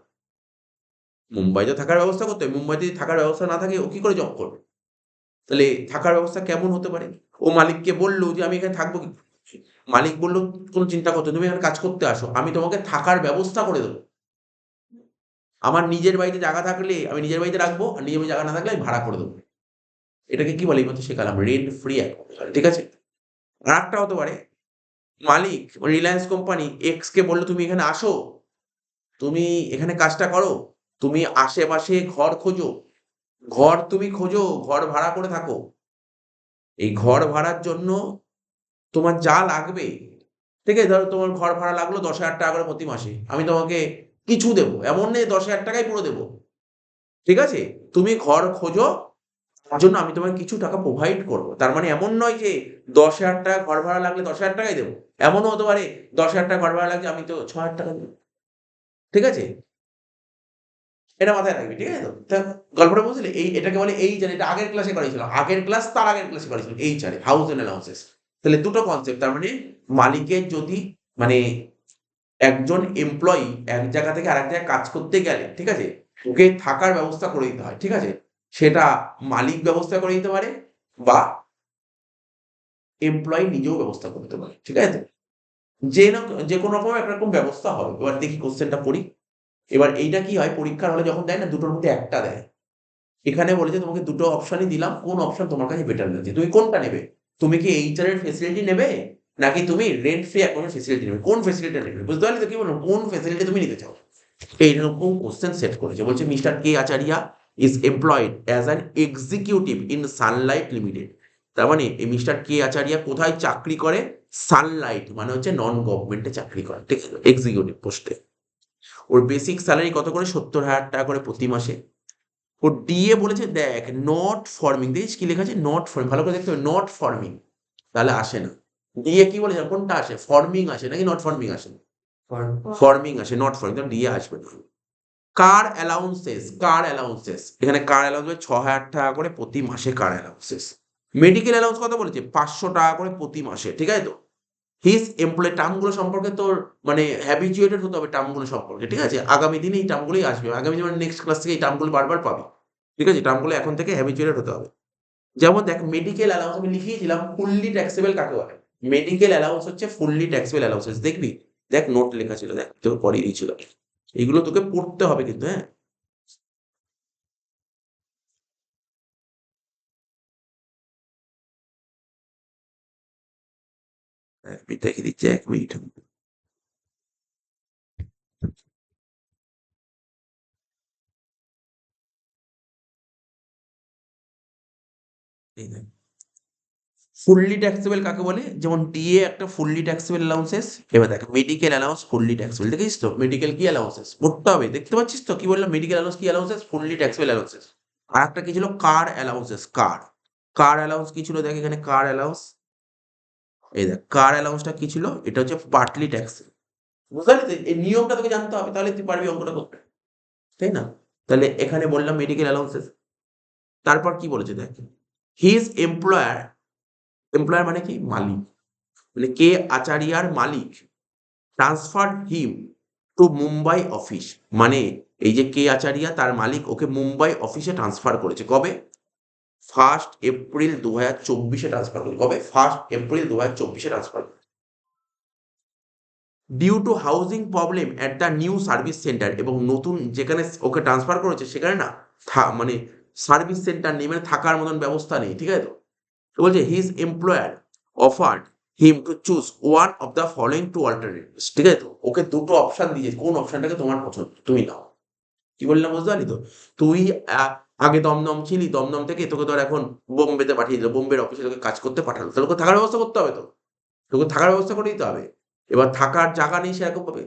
[SPEAKER 1] মুম্বাইতে থাকার ব্যবস্থা করতে হবে, মুম্বাইতে যদি থাকার ব্যবস্থা না থাকে ও কি করে জব করবে? তাহলে থাকার ব্যবস্থা কেমন হতে পারে? ও মালিককে বললো যে আমি এখানে থাকবো কি? মালিক বললো কোনো চিন্তা করতে হবে না, তুমি এখানে কাজ করতে আসো, আমি তোমাকে থাকার ব্যবস্থা করে দেবো। আমার নিজের বাড়িতে জায়গা থাকলে আমি নিজের বাড়িতে রাখবো, আর নিজের বাড়িতে জায়গা না থাকলে আমি ভাড়া করে দেবো। এটাকে কি বলে? এইমাত্র শেখালাম, রেন্ট ফ্রি অ্যাকোমোডেশন, ঠিক আছে? আরেকটা হতে পারে, মালিক রিলায়েন্স কোম্পানি এক্স কে বললো তুমি এখানে আসো, তুমি এখানে কাজটা করো, তুমি আশেপাশে ঘর খোঁজো, তুমি খোঁজো, ঘর ভাড়া করে থাকো। এই ঘর ভাড়ার জন্য তোমার যা লাগবে, ঠিক আছে? ধরো তোমার ঘর ভাড়া লাগলো 10,000 টাকা করে প্রতি মাসে, আমি তোমাকে কিছু দেবো, এমন নেই 10,000 টাকাই পুরো দেবো, ঠিক আছে? তুমি ঘর খোঁজো, তার জন্য আমি তোমাকে কিছু টাকা প্রোভাইড করবো। তার মানে এমন নয় যে 10,000 টাকা ঘর ভাড়া লাগলে 10,000 টাকাই দেবো, এমনও হতে পারে 10,000 টাকা ঘর ভাড়া লাগছে, আমি তো 6,000 টাকা দেবো, ঠিক আছে? এটা মাথায় রাখবি, ঠিক আছে তো? তা গল্পটা বুঝলি? এটাকে বলে এইচ আর, এটা আগের ক্লাসে করাইছিলাম, আগের ক্লাস তার আগের ক্লাসে করাইছিলাম, H R, house and allowances. তাহলে দুটো কনসেপ্ট, তার মানে মালিকের যদি মানে একজন এমপ্লয়ি এক জায়গা থেকে আরেক জায়গায় কাজ করতে গেলে, ঠিক আছে, ওকে থাকার ব্যবস্থা করে দিতে হয়, ঠিক আছে, সেটা মালিক ব্যবস্থা করে দিতে পারে বা এমপ্লয়ি নিজেও ব্যবস্থা করে দিতে পারে, ঠিক আছে। যে কোনো রকম একরকম ব্যবস্থা হবে। এবার দেখি কোশ্চেনটা পড়ি। এবার এইটা কি হয়, পরীক্ষার হলে যখন দেয় না, দুটোর মধ্যে একটা দেয়। এখানে বলেছে তোমাকে দুটো অপশনই দিলাম, কোন অপশন তোমার কাছে বেটার লাগছে, তুমি কোনটা নেবে? তুমি কি এইচআর এর ফেসিলিটি নেবে, নাকি তুমি রেন্ট ফ্রি অ্যাকাউন্টের ফেসিলিটি নেবে? কোন ফেসিলিটি নেবে? বুঝতে পারলে তো কি বলবো, কোন ফেসিলিটি তুমি নিতে চাও? এইরকম কোশ্চেন সেট করেছে। বলছে mister K Acharia is employed as an executive in Sunlight limited. তার মানে এই মিস্টার কে আচারিয়া কোথায় চাকরি করে? সানলাইট মানে হচ্ছে নন গভর্নমেন্টে চাকরি করে, ঠিক আছে, এক্সিকিউটিভ পোস্টে। ওর বেসিক স্যালারি কত করে? 70,000 টাকা করে প্রতি মাসে। ও ডিএ বলেছে দেখ নট ফর্মিং, দেখিস কি লেখা আছে, নট ফর্মিং, ভালো করে দেখতে হবে, নট ফর্মিং, তাহলে আসে না। ডিএ কি বলেছে, কোনটা আসে, ফর্মিং আসে নাকি নট ফর্মিং আসে? ফর্মিং আসে, নট ফর্মিং, তাহলে ডিএ আসবে না। কার অ্যালাউন্সেস, এখানে কার অ্যালাউন্স 6,000 টাকা করে প্রতি মাসে কার অ্যালাউন্সেস। মেডিকেল অ্যালাউন্স কত বলেছে? 500 টাকা করে প্রতি মাসে, ঠিক আছে তো। হিজ এমপ্লয়, টার্মগুলো সম্পর্কে তোর মানে হ্যাবিচুয়েটেড হতে হবে টার্মগুলো সম্পর্কে, ঠিক আছে, আগামী দিনে এই টার্মগুলোই আসবে, আগামী দিনে নেক্সট ক্লাস থেকে এই টার্মগুলো বারবার পাবি, ঠিক আছে, টার্মগুলো এখন থেকে হ্যাবিচুয়েটেড হতে হবে। যেমন দেখ মেডিকেল অ্যালাউন্স আমি লিখিয়েছিলাম, ফুললি ট্যাক্সেবল কাকে বলে? মেডিকেল অ্যালাউন্স হচ্ছে ফুললি ট্যাক্সেবল অ্যালাউন্সেস, দেখবি, দেখ নোট লেখা ছিল, দেখ তোকে পড়িয়ে দিয়েছিল, এগুলো তোকে পড়তে হবে কিন্তু, হ্যাঁ। এক মিনিট দেখে দিচ্ছি, 1 মিনিট। এই দেখ ফুললি ট্যাক্সেবল কাকে বলে, যেমন ডিএ একটা ফুললি ট্যাক্সেবল অ্যালাউন্সেস। এবার দেখ মেডিকেল অ্যালাউন্স ফুললি ট্যাক্সেবল, দেখিস তো মেডিকেল কি অ্যালাউন্সেস পড়তে হবে, দেখতে পাচ্ছিস তো কি বললাম, মেডিকেল অ্যালাউন্স কি অ্যালাউন্সেস, ফুললি ট্যাক্সেবল অ্যালাউন্সেস। আর একটা কি ছিল, কার অ্যালাউন্সেস, কার অ্যালাউন্স কি ছিল, দেখ এখানে কার অ্যালাউন্স, এই দেখ কার অ্যালাউন্সটা কি ছিল, এটা হচ্ছে পার্টলি ট্যাক্স। বুঝতে পারলি তো? এই নিয়মটা তোকে জানতে হবে, তাহলে তুই পারবি অঙ্কটা করতে, তাই না? তাহলে এখানে বললাম মেডিকেল অ্যালাউন্সেস। তারপর কি বলেছে দেখ, হিজ এমপ্লয়ার মানে কি, মালিক, মানে কে আচারিয়ার মালিক transfer him to Mumbai office, মানে এই যে কে আচারিয়া তার মালিক ওকে মুম্বাই অফিসে ট্রান্সফার করেছে, কবে? 1 এপ্রিল 2024 ট্রান্সফার করেছে, কবে? 1 April 2024 transfer. Due to housing problem at the new service centre, এবং নতুন যেখানে ওকে ট্রান্সফার করেছে সেখানে না মানে সার্ভিস সেন্টার নেই, মানে থাকার মতন ব্যবস্থা নেই, ঠিক আছে তো। তো বলছে his employer offered him to choose one of the following two alternatives, ঠিক আছে তো, ওকে দুটো অপশন দিয়েছে, কোন অপশনটাকে তোমার পছন্দ তুমি নাও। কি বললাম বুঝতে পারলি তো? তুই আগে দমদম ছিলি, দমদম থেকে তোকে ধর এখন বোম্বেতে পাঠিয়ে দিল, বোম্বের অফিসে তোকে কাজ করতে পাঠালো, তাহলে তোকে থাকার ব্যবস্থা করতে হবে তো, তোকে থাকার ব্যবস্থা করে দিতে হবে। এবার থাকার জায়গা নেই সেরকম ভাবে,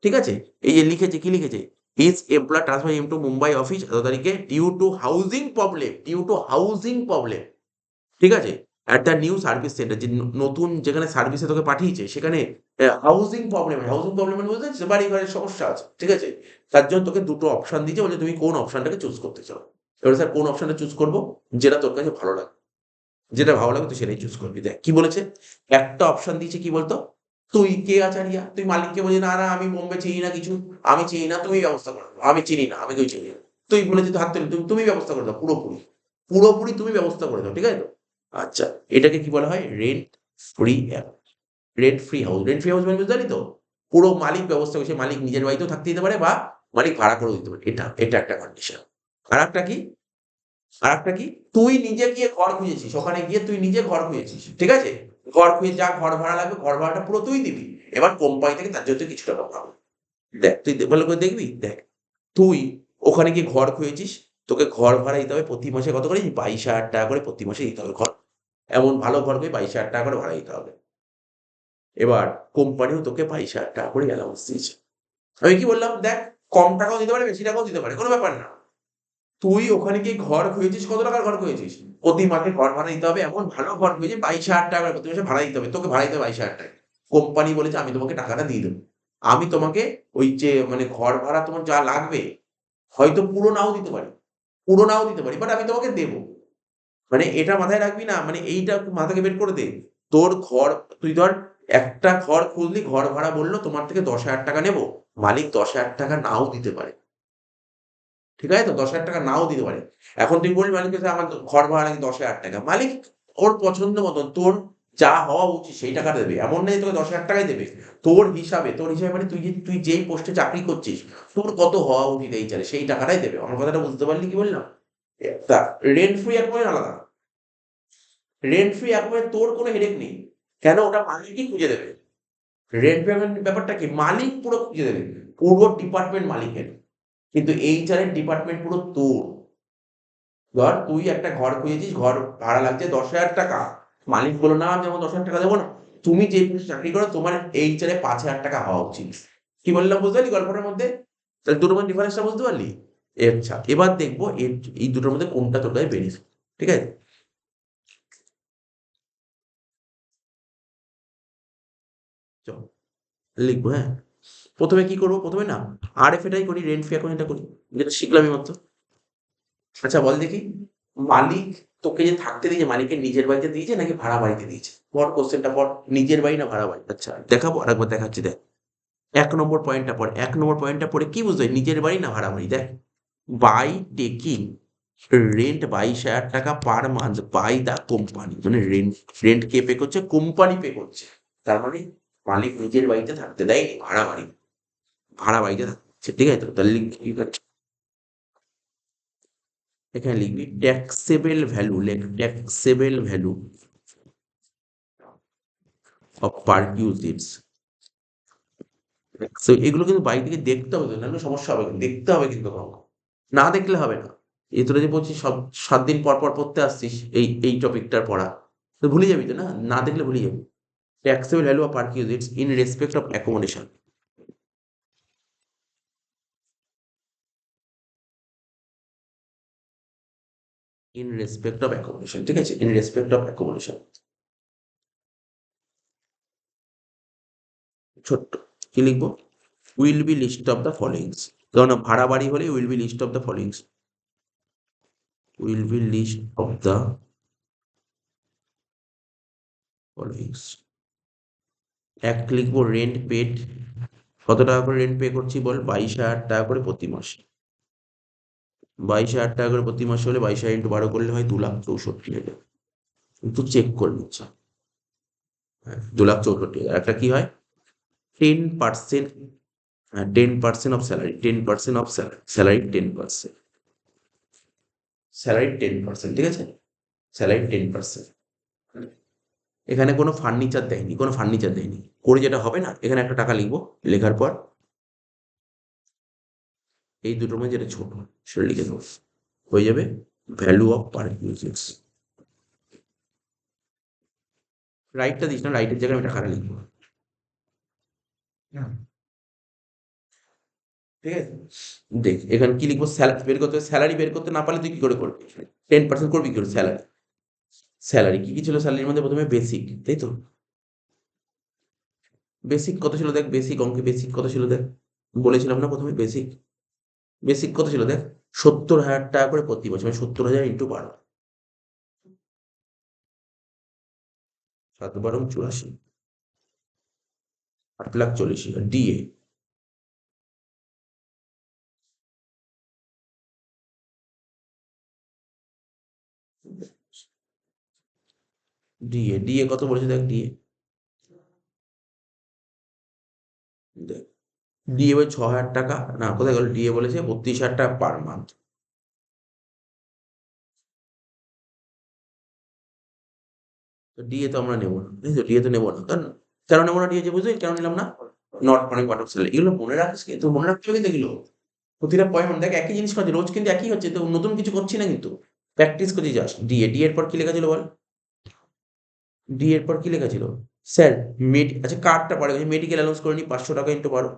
[SPEAKER 1] ঠিক আছে। এই যে লিখেছে কি লিখেছে, his employer transfer him to Mumbai office এত তারিখে ডিউ টু হাউজিং প্রবলেম, ঠিক আছে, at the new service centre, যে নতুন যেখানে সার্ভিসে তোকে পাঠিয়েছে সেখানে হাউজিং প্রবলেম মানে বুঝতে পারছিস, বাড়ি ঘরের সমস্যা আছে, ঠিক আছে, তার জন্য তোকে দুটো অপশন দিয়েছে, বলে তুমি কোন অপশনটাকে চুজ করতে চাও। এবার স্যার কোন অপশনটা চুজ করবো, যেটা তোর কাছে ভালো লাগে, যেটা ভালো লাগে তুই সেটাই চুজ করবি। দেখ কি বলেছে, একটা অপশন দিয়েছে কি বলতো, তুই কে আচারিয়া তুই মালিককে বলি না না আমি বোম্বে চিনি না কিছু, আমি চিনি না, তুমি ব্যবস্থা করে দাও, আমি চিনি না, আমি কেউ চিনি না, তুই বলেছি তো হাত তুলি, তুমি ব্যবস্থা করে দাও, পুরোপুরি পুরোপুরি তুমি ব্যবস্থা করে দাও, ঠিক আছে তো। আচ্ছা, এটাকে কি বলা হয়, রেন্ট ফ্রি হাউস মানে বুঝতে পারলি তো, পুরো মালিক ব্যবস্থা করছে, মালিক নিজের বাড়িতেও থাকতে দিতে পারে বা মালিক ভাড়া করেও দিতে পারে, এটা একটা কন্ডিশন। আর একটা কি, তুই নিজে গিয়ে ঘর খুঁজেছিস, ওখানে গিয়ে তুই নিজে ঘর খুঁজেছিস, ঠিক আছে, ঘর খুঁজে যা ঘর ভাড়া লাগবে ঘর ভাড়াটা পুরো তুই দিবি, এবার কোম্পানি থেকে তার জন্য কিছু টাকা পাবো। দেখ তুই ভালো করে দেখবি, দেখ তুই ওখানে গিয়ে ঘর খুঁজেছিস, তোকে ঘর ভাড়া দিতে হবে প্রতি মাসে কত করে, 22,000 টাকা করে প্রতি মাসে দিতে হবে ঘর, এমন ভালো ঘর পেয়ে 22,000 টাকা করে ভাড়া দিতে হবে। এবার কোম্পানিও তোকে 22,000 টাকা করে অ্যালাউন্স দিয়েছে। আমি কি বললাম, দেখ কম টাকাও দিতে পারে বেশি টাকাও দিতে পারে, কোনো ব্যাপার না। তুই ওখানে গিয়ে ঘর খুঁজেছিস, কত টাকার ঘর খুঁজেছিস, প্রতি মাসে ঘর ভাড়া দিতে হবে, এমন ভালো ঘর খুঁজে 22,000 টাকা করে প্রতি মাসে ভাড়া দিতে হবে, তোকে ভাড়া দিতে হবে 22,000 টাকা। কোম্পানি বলেছে আমি তোমাকে টাকাটা দিয়ে দেবো, আমি তোমাকে ওই যে মানে ঘর ভাড়া তোমার যা লাগবে, হয়তো পুরো নাও দিতে পারি বাট আমি তোমাকে দেবো। মানে এটা মাথায় রাখবি না, মানে এইটা মাথাকে বের করে দে। তোর ঘর, তুই ধর একটা ঘর খুললি, ঘর ভাড়া বললো তোমার থেকে 10,000 টাকা নেবো, মালিক 10,000 টাকা নাও দিতে পারে, ঠিক আছে তো, 10,000 টাকা নাও দিতে পারে। এখন তুই বলবি মালিককে যে আমার ঘর ভাড়া নাকি 10,000 টাকা, মালিক ওর পছন্দ মতন তোর যা হওয়া উচিত সেই টাকা দেবে, এমন নেই তোকে 10,000 টাকাই দেবে। তোর হিসাবে মানে তুই যেই পোস্টে চাকরি করছিস, তোর কত হওয়া উচিত এই চালে সেই টাকাটাই দেবে। আমার কথাটা বুঝতে পারলি কি বললাম? তা রেন্ট ফ্রি অ্যাকোয়ার্ড আলাদা, রেন্ট ফ্রি অ্যাকোয়ার্ড তোর কোনো হেডেক নেই, কেন ওটা মালিকই খুঁজে দেবে। রেন্ট পেমেন্ট ব্যাপারটা কি, মালিক পুরো খুঁজে দেবে, পুরো ডিপার্টমেন্ট মালিকের, কিন্তু এইচআর এর ডিপার্টমেন্ট পুরো তোর। ধর তুই একটা ঘর খুঁজেছিস, ঘর ভাড়া লাগছে 10,000 টাকা, মালিক বললো না আমি আমার 10,000 টাকা দেবো না, তুমি যে পোস্টে চাকরি করো তোমার এইচআর এ 5,000 টাকা হওয়া উচিত। কি বললাম বুঝতে পারলি গল্পটার মধ্যে? তাহলে দুটোর মধ্যে ডিফারেন্সটা বুঝতে পারলি? আচ্ছা, এবার দেখবো এই দুটোর মধ্যে কোনটা তোর কাছে বেনিফিট, ঠিক আছে? চল লিখবো, হ্যাঁ। প্রথমে কি করবো, প্রথমে না আরএফ এটাই করি, রেন্ট ফ্রি অ্যাকাউন্ট এটা করি, যেটা শিখলাম এই মাত্র। আচ্ছা বল দেখি, মালিক তোকে যে থাকতে দিয়েছে, মালিকের নিজের বাড়িতে দিয়েছে নাকি ভাড়া বাড়িতে দিয়েছে? পর কোশ্চেনটা পর, নিজের বাড়ি না ভাড়া বাড়ি? আচ্ছা দেখাবো, আরেকবার দেখাচ্ছি দেখ। 1 নম্বর পয়েন্টটা পড়, 1 নম্বর পয়েন্টটা পড়ে কি বুঝতে হয়, নিজের বাড়ি না ভাড়া বাড়ি? দেখ, বাই টেকিং রেন্ট 22,000 টাকা per month by the company, মানে রেন্ট, রেন্ট কে পে করছে? কোম্পানি পে করছে। তার মানে মালিক নিজের বাড়িতে থাকতে দেয়নি, ভাড়া বাড়ি, ভাড়া বাড়িতে থাকছে, ঠিক আছে তো? তাহলে এখানে লিখবি ট্যাক্সেবল ভ্যালু, লেখ ট্যাক্সেবল ভ্যালু অফ পারকিউজিটস। সো এগুলো কিন্তু বাড়ি থেকে দেখতে হবে, নাহলে সমস্যা হবে, দেখতে হবে কিন্তু কখনো, না দেখলে হবে না। এই তোরা যে বলছিস সব 7 দিন পর পর পড়তে আসছিস এই টপিকটার পড়া, তো ভুলে যাবি তো, না না দেখলে ভুলে যাবি। Taxable value of perquisites in respect of accommodation, in respect of accommodation, ঠিক আছে, ইন রেসপেক্ট অফ অ্যাকোমোডেশন। ছোট্ট কি লিখবো, will be list of the followings, কারণ ভাড়া বাড়ি হলে will be list of the followings, will be list of the followings. এক লিখবো রেন্ট পেড, কত টাকা করে রেন্ট পে করছি বল, 22,000 টাকা করে প্রতি মাসে। 22,000 টাকা করে প্রতি মাসে হলে 22,000 ইন্টু 12 করলে হয় 2,64,000, কিন্তু চেক করে নিচ্ছে, হ্যাঁ 2,64,000। একটা কি হয়, 10%, 10% of salary, 10% of salary, salary 10%, salary 10%, ঠিক আছে, স্যালারি 10%। এখানে কোনো ফার্নিচার দেয়নি, কোনো ফার্নিচার দেয়নি, করে যেটা হবে না, এখানে একটা টাকা লিখবো, লেখার পর এই দুটোর মধ্যে যেটা ছোট সেটা লিখে দেবো, হয়ে যাবে ভ্যালু অফ পারকিউজিটস। রাইটটা দিস না, রাইটের জায়গায় আমি টাকাটা লিখবো, ঠিক আছে? দেখ এখানে কি লিখবো, স্যালারি বের করতে, স্যালারি বের করতে না পারলে তুই কি করে করবি, 10% করবি কি করে? স্যালারি, স্যালারি কি কি ছিল স্যালারির মধ্যে, প্রথমে বেসিক, তাই তো? বেসিক কত ছিল দেখ, বেসিক অঙ্কে বেসিক কত ছিল দেখ, বলেছিলাম না প্রথমে বেসিক, বেসিক কত ছিল দেখ, 70,000 টাকা করে প্রতি বছর, মানে 70,000 ইন্টু 12, 7 12 84, 8,40,000 ডিএ, ডিএ, ডিএ কত বলেছে দেখ, ডিএ দেখ, ডিএ বলে 6,000 টাকা, না কোথায় গেল, ডিএ বলেছে 32,000 টাকা পার মান্থ। তো ডিএ তো আমরা নেবো না, তাই তো, ডিএ তো নেবো না, কারণ কেন নেবো না ডিএ, যে বুঝলি কেন নিলাম না, নট মানে পার্ট অফ স্যালারি, এগুলো মনে রাখিস, কিন্তু মনে রাখতে হবে কিন্তু এগুলো, প্রতিটা পয়েন্ট দেখ, একই জিনিস করছে রোজ, কিন্তু একই হচ্ছে তো, নতুন কিছু করছি না কিন্তু, প্র্যাকটিস করছি জাস্ট। ডিএ, ডি এর পর কি লেখা ছিল বল, ডি এর পর কি লেখা ছিল, স্যার আচ্ছা কার্ডটা পড়ে গেছে, মেডিকেল অ্যালাউন্স করে নি 500 টাকা ইন্টু 12,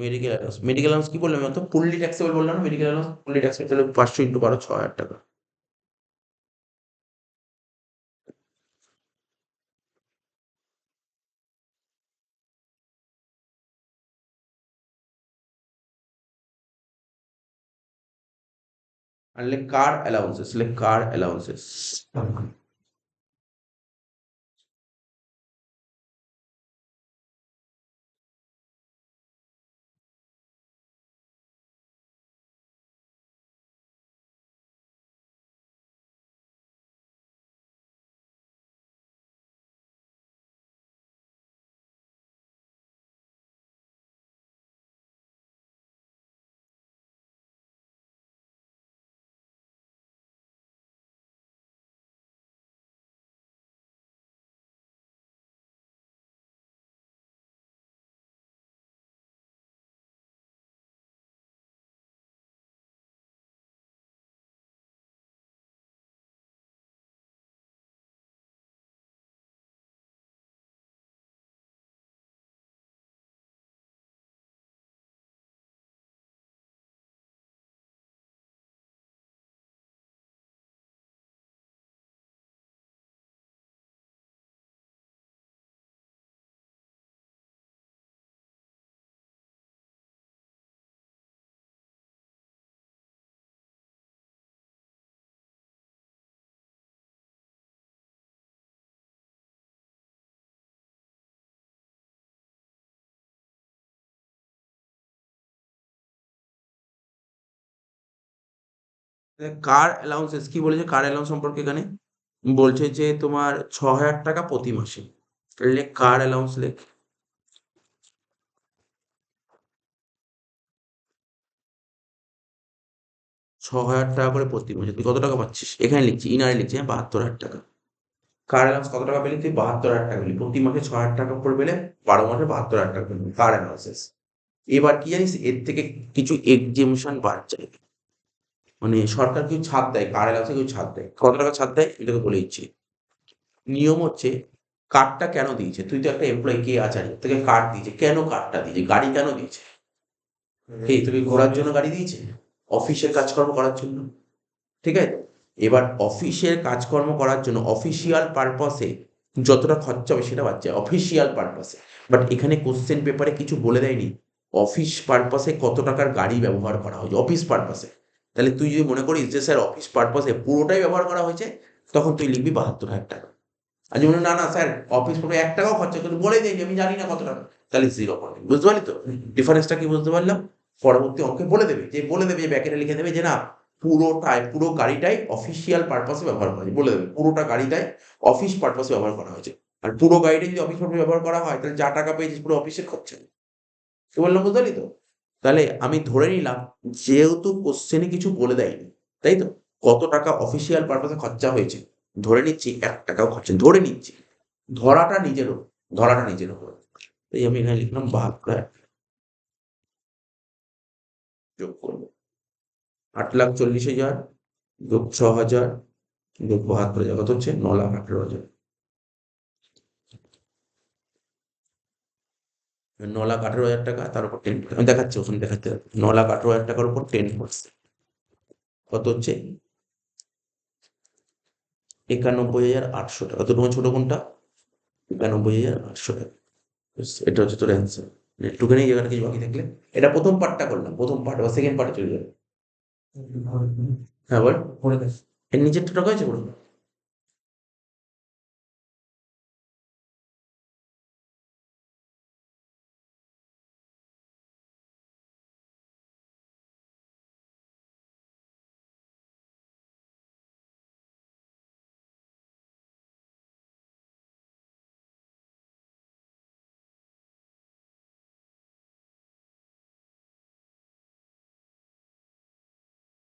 [SPEAKER 1] মেডিকেল অ্যালাউন্স কি বললাম তো, ফুললি ট্যাক্সেবল বললাম না, মেডিকেল অ্যালাউন্স ফুললি ট্যাক্সেবল, তাহলে 500 ইন্টু 12 6,000 টাকা। আর লেখ কার অ্যালাউন্সেস, লেখ কার অ্যালাউন্সেস। কার অ্যালাউন্সেস কি বলেছে, কার অ্যালাউন্স সম্পর্কে এখানে বলছে যে তোমার 6,000 টাকা প্রতি মাসে। লেখ কার অ্যালাউন্স, লেখ 6,000 টাকা করে প্রতি মাসে। তুই কত টাকা পাচ্ছিস এখানে লিখছি, ইনারে লিখছি, হ্যাঁ 72,000 টাকা। কার অ্যালাউন্স কত টাকা পেলি তুই? 72,000 টাকা পেলি প্রতি মাসে। 6,000 টাকা করে পেলে 12 মাসে 72,000 টাকা পেলি কার অ্যালাউন্সেস। এবার কি জানিস, এর থেকে কিছু এক্সেমশন বাদ যায়, মানে সরকার কিছু ছাড় দেয়, কার অ্যালাউন্সে কিছু ছাড় দেয়। কত টাকা ছাড় দেয় এটাকে বলে দিচ্ছি। নিয়ম হচ্ছে, কার্ডটা কেন দিয়েছে? তুই তো একটা এমপ্লয়ি, কে আচার্য তোকে কার্ড দিয়েছে, কেন কার্ডটা দিয়েছে? গাড়ি কেন দিয়েছে? এই তোকে ঘোরার জন্য গাড়ি দিয়েছে? অফিসের কাজকর্ম করার জন্য? ঠিক আছে, এবার অফিসের কাজকর্ম করার জন্য অফিসিয়াল পারপাসে যতটা খরচা হবে সেটা বাদ যায়, অফিসিয়াল পারপাসে। বাট এখানে কোশ্চেন পেপারে কিছু বলে দেয়নি অফিস পারপাসে কত টাকার গাড়ি ব্যবহার করা হয়েছে অফিস পারপাসে। তাহলে তুই যদি মনে করিস যে স্যার অফিস পারপাসে পুরোটাই ব্যবহার করা হয়েছে, তখন তুই লিখবি 72,000 টাকা। আর যদি না না স্যার অফিস পুরো 1 টাকাও খরচা করে বলে দেয়নি, আমি জানি না কত টাকা, তাহলে 0 পড়বে। বুঝতে পারলি তো ডিফারেন্সটা কি? বুঝতে পারলাম। পরবর্তী অঙ্কে বলে দেবে যে ব্যাকেটে লিখে দেবে যে না, পুরো গাড়িটাই অফিসিয়াল পারপাসে ব্যবহার করা হয়েছে, বলে দেবে পুরোটা গাড়িটাই অফিস পারপাসে ব্যবহার করা হয়েছে। আর পুরো গাড়িটা যদি অফিস পারপাসে ব্যবহার করা হয়, তাহলে যা টাকা পেয়েছিস পুরো অফিসের খরচা। কি বললাম বুঝতে পারলি তো? তাহলে আমি ধরে নিলাম, যেহেতু কোশ্চেনে কিছু বলে দেয়নি, তাই তো, কত টাকা অফিসিয়াল পারপাসে খরচা হয়েছে, ধরে নিচ্ছি 1 টাকাও খরচা, ধরে নিচ্ছি, ধরাটা নিজের উপর, ধরাটা নিজের উপর। তাই আমি এখানে লিখলাম 72,000 যোগ করবো 8,40,000 যোগ 6,000 যোগ 72,000 কত হচ্ছে? 9,18,000। 9,18,000 টাকা, তার উপর 10, আমি দেখাচ্ছি, ওখানে দেখাচ্ছি। 9,18,000 টাকার উপর 10%, কত হচ্ছে? 91,800 টাকা। তো তোমার ছোট কোনটা? 91,800 টাকা। ব্যাস, এটা হচ্ছে তোর অ্যান্সার। একটুখানি এই জায়গাটা কিছু বাকি থাকলে, এটা প্রথম পার্টটা করলাম, প্রথম পার্ট, বা সেকেন্ড পার্টে চলে যাবে। হ্যাঁ বল,
[SPEAKER 3] পড়ে দেখ।
[SPEAKER 1] এর নিচেরটা টাকা হয়েছে বলুন।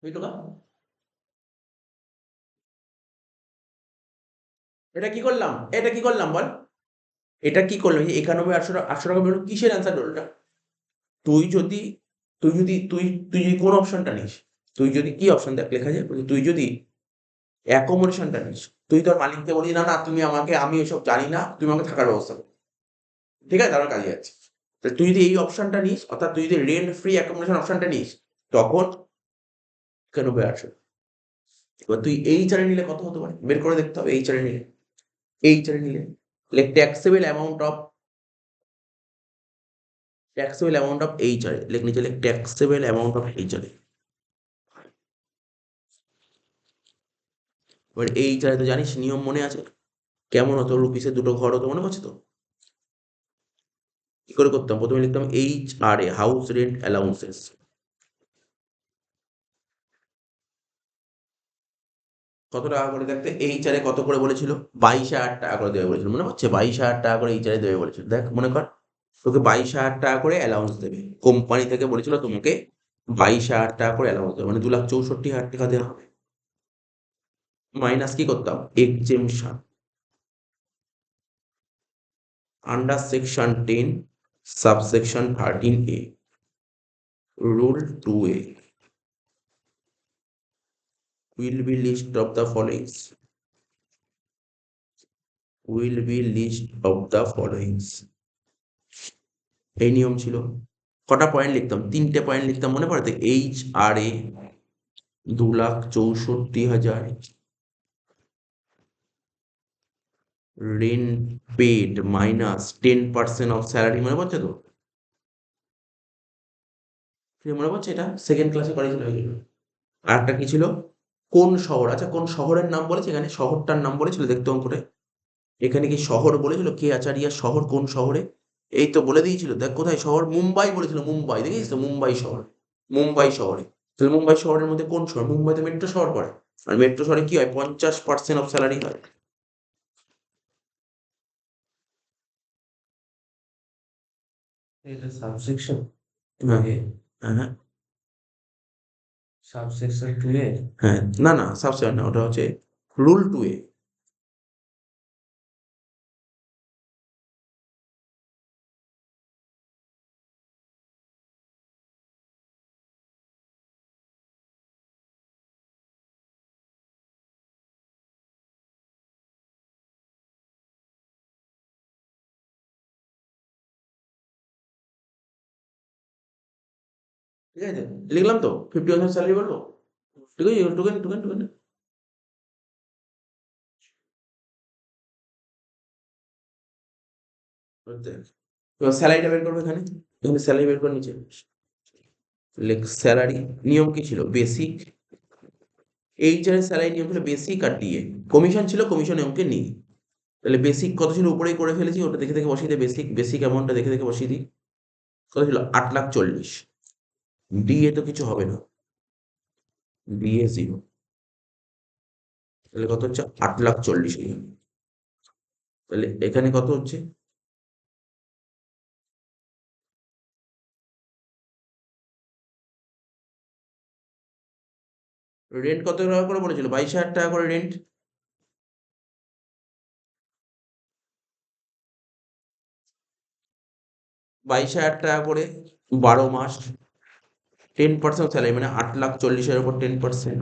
[SPEAKER 1] ওই টাকা এটা কি করলাম, এটা কি করলাম বল, এটা কি করলাম? এই 91,800 টাকা বেরোলো, কিসের অ্যান্সার বেরোলো এটা? তুই যদি তুই যদি কোন অপশনটা নিস, তুই যদি কি অপশন দেখ লেখা যায়, তুই যদি অ্যাকোমোডেশনটা নিস, তুই তোর মালিককে বলি না না তুমি আমাকে, আমি এসব জানি না, তুমি আমাকে থাকার ব্যবস্থা করো, ঠিক আছে, তার কাজে যাচ্ছে। তা তুই যদি এই অপশনটা নিস, অর্থাৎ তুই যদি রেন্ট ফ্রি অ্যাকোমোডেশন অপশনটা নিস, তখন 91,800। এবার তুই এই চারে নিলে কত হতে পারে বের করে দেখতে হবে। এই চারে নিলে, এই চারে নিলে ট্যাক্সেবল অ্যামাউন্ট অফ এই চারে লেখ, নিচে লেখ ট্যাক্সেবল অ্যামাউন্ট অফ এই চারে। এবার এই চারে তো জানিস নিয়ম মনে আছে কেমন হতো, রুপিসের দুটো ঘর হতো, মনে করছে তো? কি করে করতাম? প্রথমে লিখতাম HRA, হাউস রেন্ট অ্যালাউন্সেস। কত টাকা করে দেখতে HRA কত করে বলেছিল? 22,000 টাকা করে দেবে বলেছিল, মনে হচ্ছে? 22,000 টাকা করে HRA দেবে বলেছিল, দেখ মনে কর। তোকে 22,000 টাকা করে অ্যালাউন্স দেবে কোম্পানি থেকে, বলেছিল তোমাকে 22,000 টাকা করে অ্যালাউন্স দেবে, মানে 2,64,000 টাকা দেওয়া হবে। মাইনাস কি করতাম? Exemption under section 10 subsection 13A, rule 2A will be list of the following, will be list of the following। এই নিয়ম ছিল। কটা পয়েন্ট লিখতাম? 3টে পয়েন্ট লিখতাম, মনে পড়ে তো? HRA 2,64,000, rent paid minus 10% of salary, মনে পড়ছে তো? মনে পড়ছে? এটা সেকেন্ড ক্লাসে করেছিল এগুলো। আর একটা কি ছিল? কোন শহর, আচ্ছা কোন শহরের নাম বলেছে এখানে? শহরটার নাম বলেছিল দেখতে অঙ্কটা? এখানে কি শহর বলেছিল? কে আচারিয়া শহর কোন শহরে? এই তো বলে দিয়েছিল, দেখ কোথায় শহর? মুম্বাই বলেছিল, মুম্বাই, দেখিস তো? মুম্বাই শহর, মুম্বাই শহরে। তাহলে মুম্বাই শহরের মধ্যে কোন শহর? মুম্বাইতে মেট্রো শহর পড়ে, আর মেট্রো শহরে কি হয়? 50% অফ স্যালারি হয়।
[SPEAKER 3] এটা সাবসেকশন
[SPEAKER 1] হ্যাঁ
[SPEAKER 3] 2A,
[SPEAKER 1] হ্যাঁ
[SPEAKER 3] সাবসেকশন 2A।
[SPEAKER 1] হ্যাঁ, না না সাবসেকশন না, ওটা হচ্ছে রুল 2A। ঠিক আছে, লিখলাম তো 50% স্যালারি বলবো। ঠিক আছে, টুকেন টুকেন টুকেন। এবার স্যালারিটা বের করবে এখানে, এখানে স্যালারি বের করে নিচে লেখ স্যালারি। নিয়ম কি ছিল? বেসিক। এইচআর এর স্যালারি নিয়ম ছিল বেসিক আর ডিএ। কমিশন ছিল, কমিশন অঙ্কে নেই। তাহলে বেসিক কত ছিল উপরেই করে ফেলেছি, ওটা দেখে দেখে বসিয়ে দিই। বেসিক বেসিক অ্যামাউন্টটা দেখে দেখে বসিয়ে দিই। কত ছিল? 8,40,000। ডিএ তো কিছু হবে না, ডিএ 0। তাহলে কত হচ্ছে? 8,40,000। তাহলে এখানে কত হচ্ছে? রেন্ট কত টাকা করে বলেছিল? 22,000 টাকা করে রেন্ট। 22,000 টাকা করে 12 মাস, 10% স্যালারি, মানে 8,40,000 উপর 10%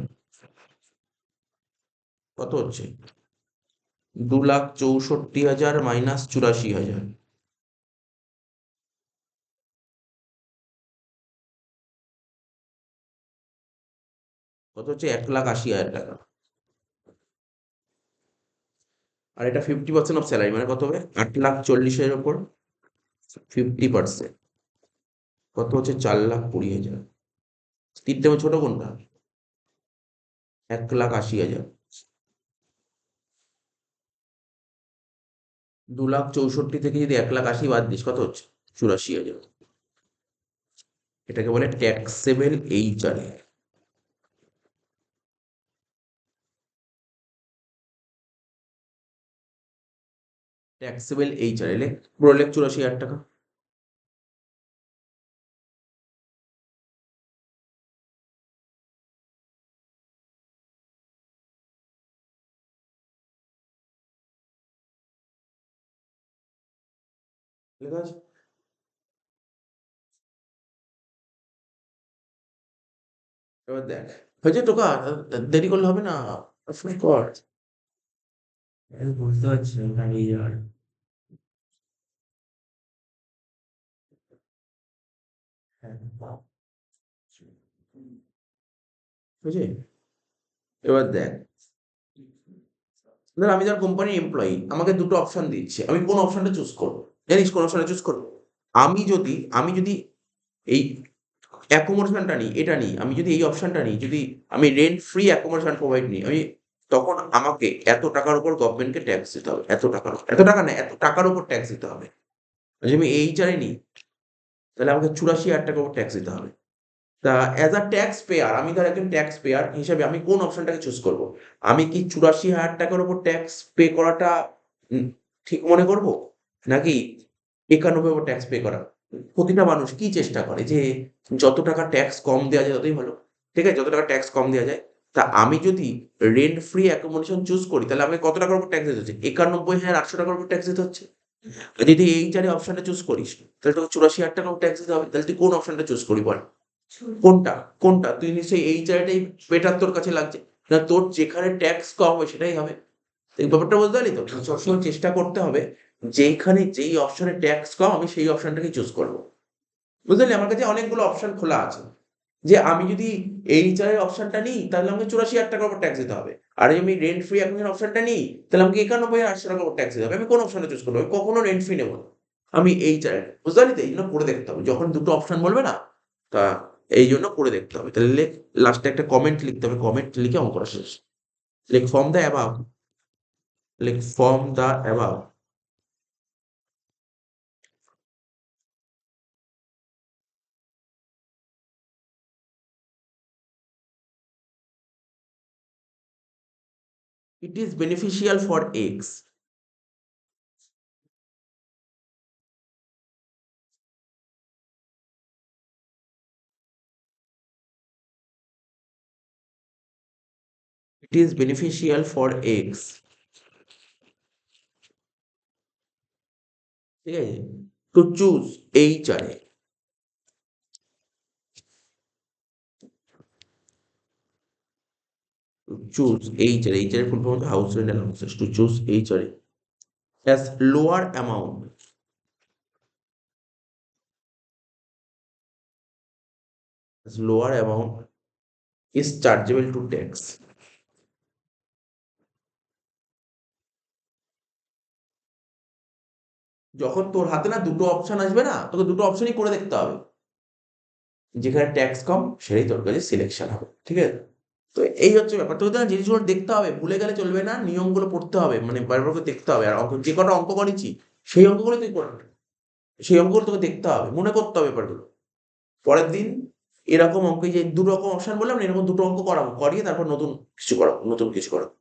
[SPEAKER 1] কত হচ্ছে? 2,64,000 মাইনাস 84,000, কত হচ্ছে? 1,80,000 টাকা। আর এটা 50% অফ স্যালারি, মানে কত হবে? 8,40,000 উপর 50% কত হচ্ছে? 4,20,000। তিনটে ছোট কোনটা? 1,80,000। 2,64,000 থেকে যদি 1,80,000 বাদ দিস, কত হচ্ছে? 84,000। এটাকে বলে ট্যাক্সেবল এইচআরএ। ট্যাক্সেবল এইচআরএ লেখ, পুরো লেখ 84,000 টাকা। লেখা আছে? এবার দেখ, হয়েছে টোকা? দেরি করলে হবে না, শুরু কর।
[SPEAKER 3] আমি বুঝতে পারছি না হারিয়ে যাওয়ার। হ্যাঁ,
[SPEAKER 1] বুঝলি? এবার দেখ, ধর আমি যার কোম্পানির এমপ্লয়ি, আমাকে দুটো অপশন দিচ্ছে, আমি কোন অপশনটা চুজ করবো? জানিস কোন অপশনটা চুজ করবো? আমি যদি এই অ্যাকোমোডেশনটা নিই, এটা নিই, আমি যদি এই অপশনটা নিই, যদি আমি রেন্ট ফ্রি অ্যাকোমোডেশন প্রোভাইড নিই, আমি তখন আমাকে এত টাকার উপর গভর্নমেন্টকে ট্যাক্স দিতে হবে। এত টাকা না, এত টাকার উপর ট্যাক্স দিতে হবে। যদি আমি এইচআরএ নিই, তাহলে আমাকে ৮৪,০০০ টাকার উপর ট্যাক্স দিতে হবে। তা অ্যাজ আ ট্যাক্স পেয়ার, আমি ধর একজন ট্যাক্স পেয়ার হিসেবে আমি কোন অপশনটাকে চুজ করব? আমি কি ৮৪,০০০ টাকার উপর ট্যাক্স পে করাটা উম ঠিক মনে করব? নাকি ৯১ উপর ট্যাক্স পে করা? প্রতিটা মানুষ কি চেষ্টা করে যে যত টাকা ট্যাক্স কম দেওয়া যায় ততই ভালো। ঠিক আছে? যত টাকা ট্যাক্স কম দেওয়া যায়। তা আমি যদি রেন্ট ফ্রি অ্যাকোমোডেশন চুজ করি তাহলে আমাকে কত টাকার উপর ট্যাক্স দিতে হচ্ছে? ৯১,৮০০ টাকার উপর ট্যাক্স দিতে হচ্ছে। আর যদি এইচআরএ অপশনটা চুজ করিস তাহলে তোকে ৮৪,০০০ টাকার উপর ট্যাক্স দিতে হবে। তাহলে তুই কোন অপশনটা চুজ করবি বল? কোনটা? কোনটা? তুই নিশ্চয়ই এই জায়গাটাই বেটার তোর কাছে লাগছে। না তোর যেখানে ট্যাক্স কম হবে সেটাই হবে। এই ব্যাপারটা বুঝতে পারলি তো? সবসময় চেষ্টা করতে হবে যেইখানে যেই অপশনে ট্যাক্স কম আমি সেই অপশনটাকেই চুজ করব। বুঝতে পারলি? আমার কাছে অনেকগুলো অপশন খোলা আছে। যে আমি যদি এইচআর এর অপশনটা নিই তাহলে আমাকে ৮৪,০০০ টাকার উপর ট্যাক্স দিতে হবে। আর যদি আমি রেন্ট ফ্রি অ্যাকোমোডেশন অপশনটা নিই তাহলে আমাকে ৯১,৮০০ টাকার উপর ট্যাক্স দিতে হবে। আমি কোন অপশনটা চুজ করব? আমি কখনো রেন্ট ফ্রি নেব না। আমি এইচআর বুঝতে পারলি তো? এইজন্য পড়ে দেখতে হবে। যখন দুটো অপশন বলবে না তা এইজন্য পড়ে দেখতে হবে। তাহলে লাস্টে একটা কমেন্ট লিখতে হবে। কমেন্ট লিখে অঙ্কটা শেষ। লিখ ফ্রম দ্য অ্যাবাভ, লিখ from the above it is beneficial for X. It is beneficial for X. ঠিক আছে? To choose HRA. To choose HRA. HRA full form house rent allowances. To choose HRA as lower amount. As lower amount is chargeable to tax. যখন তোর হাতে না দুটো option আসবে না তোকে দুটো অপশনই করে দেখতে হবে। যেখানে ট্যাক্স কম সেটাই তোর কাছে সিলেকশন হবে। ঠিক আছে? তো এই হচ্ছে ব্যাপার। তোকে না জিনিসগুলো দেখতে হবে, ভুলে গেলে চলবে না। নিয়মগুলো পড়তে হবে, মানে বারবার করে দেখতে হবে। আর যে কটা অঙ্ক করেছি সেই অঙ্কগুলো তুই করবি। সেই অঙ্কগুলো তোকে দেখতে হবে, মনে করতে হবে ব্যাপারগুলো। পরের দিন এরকম অঙ্ক, এই যে ২ রকম অপশন বললাম না, এরকম ২ টো অঙ্ক করাবো। করিয়ে তারপর নতুন কিছু করাবো, নতুন কিছু করাবো।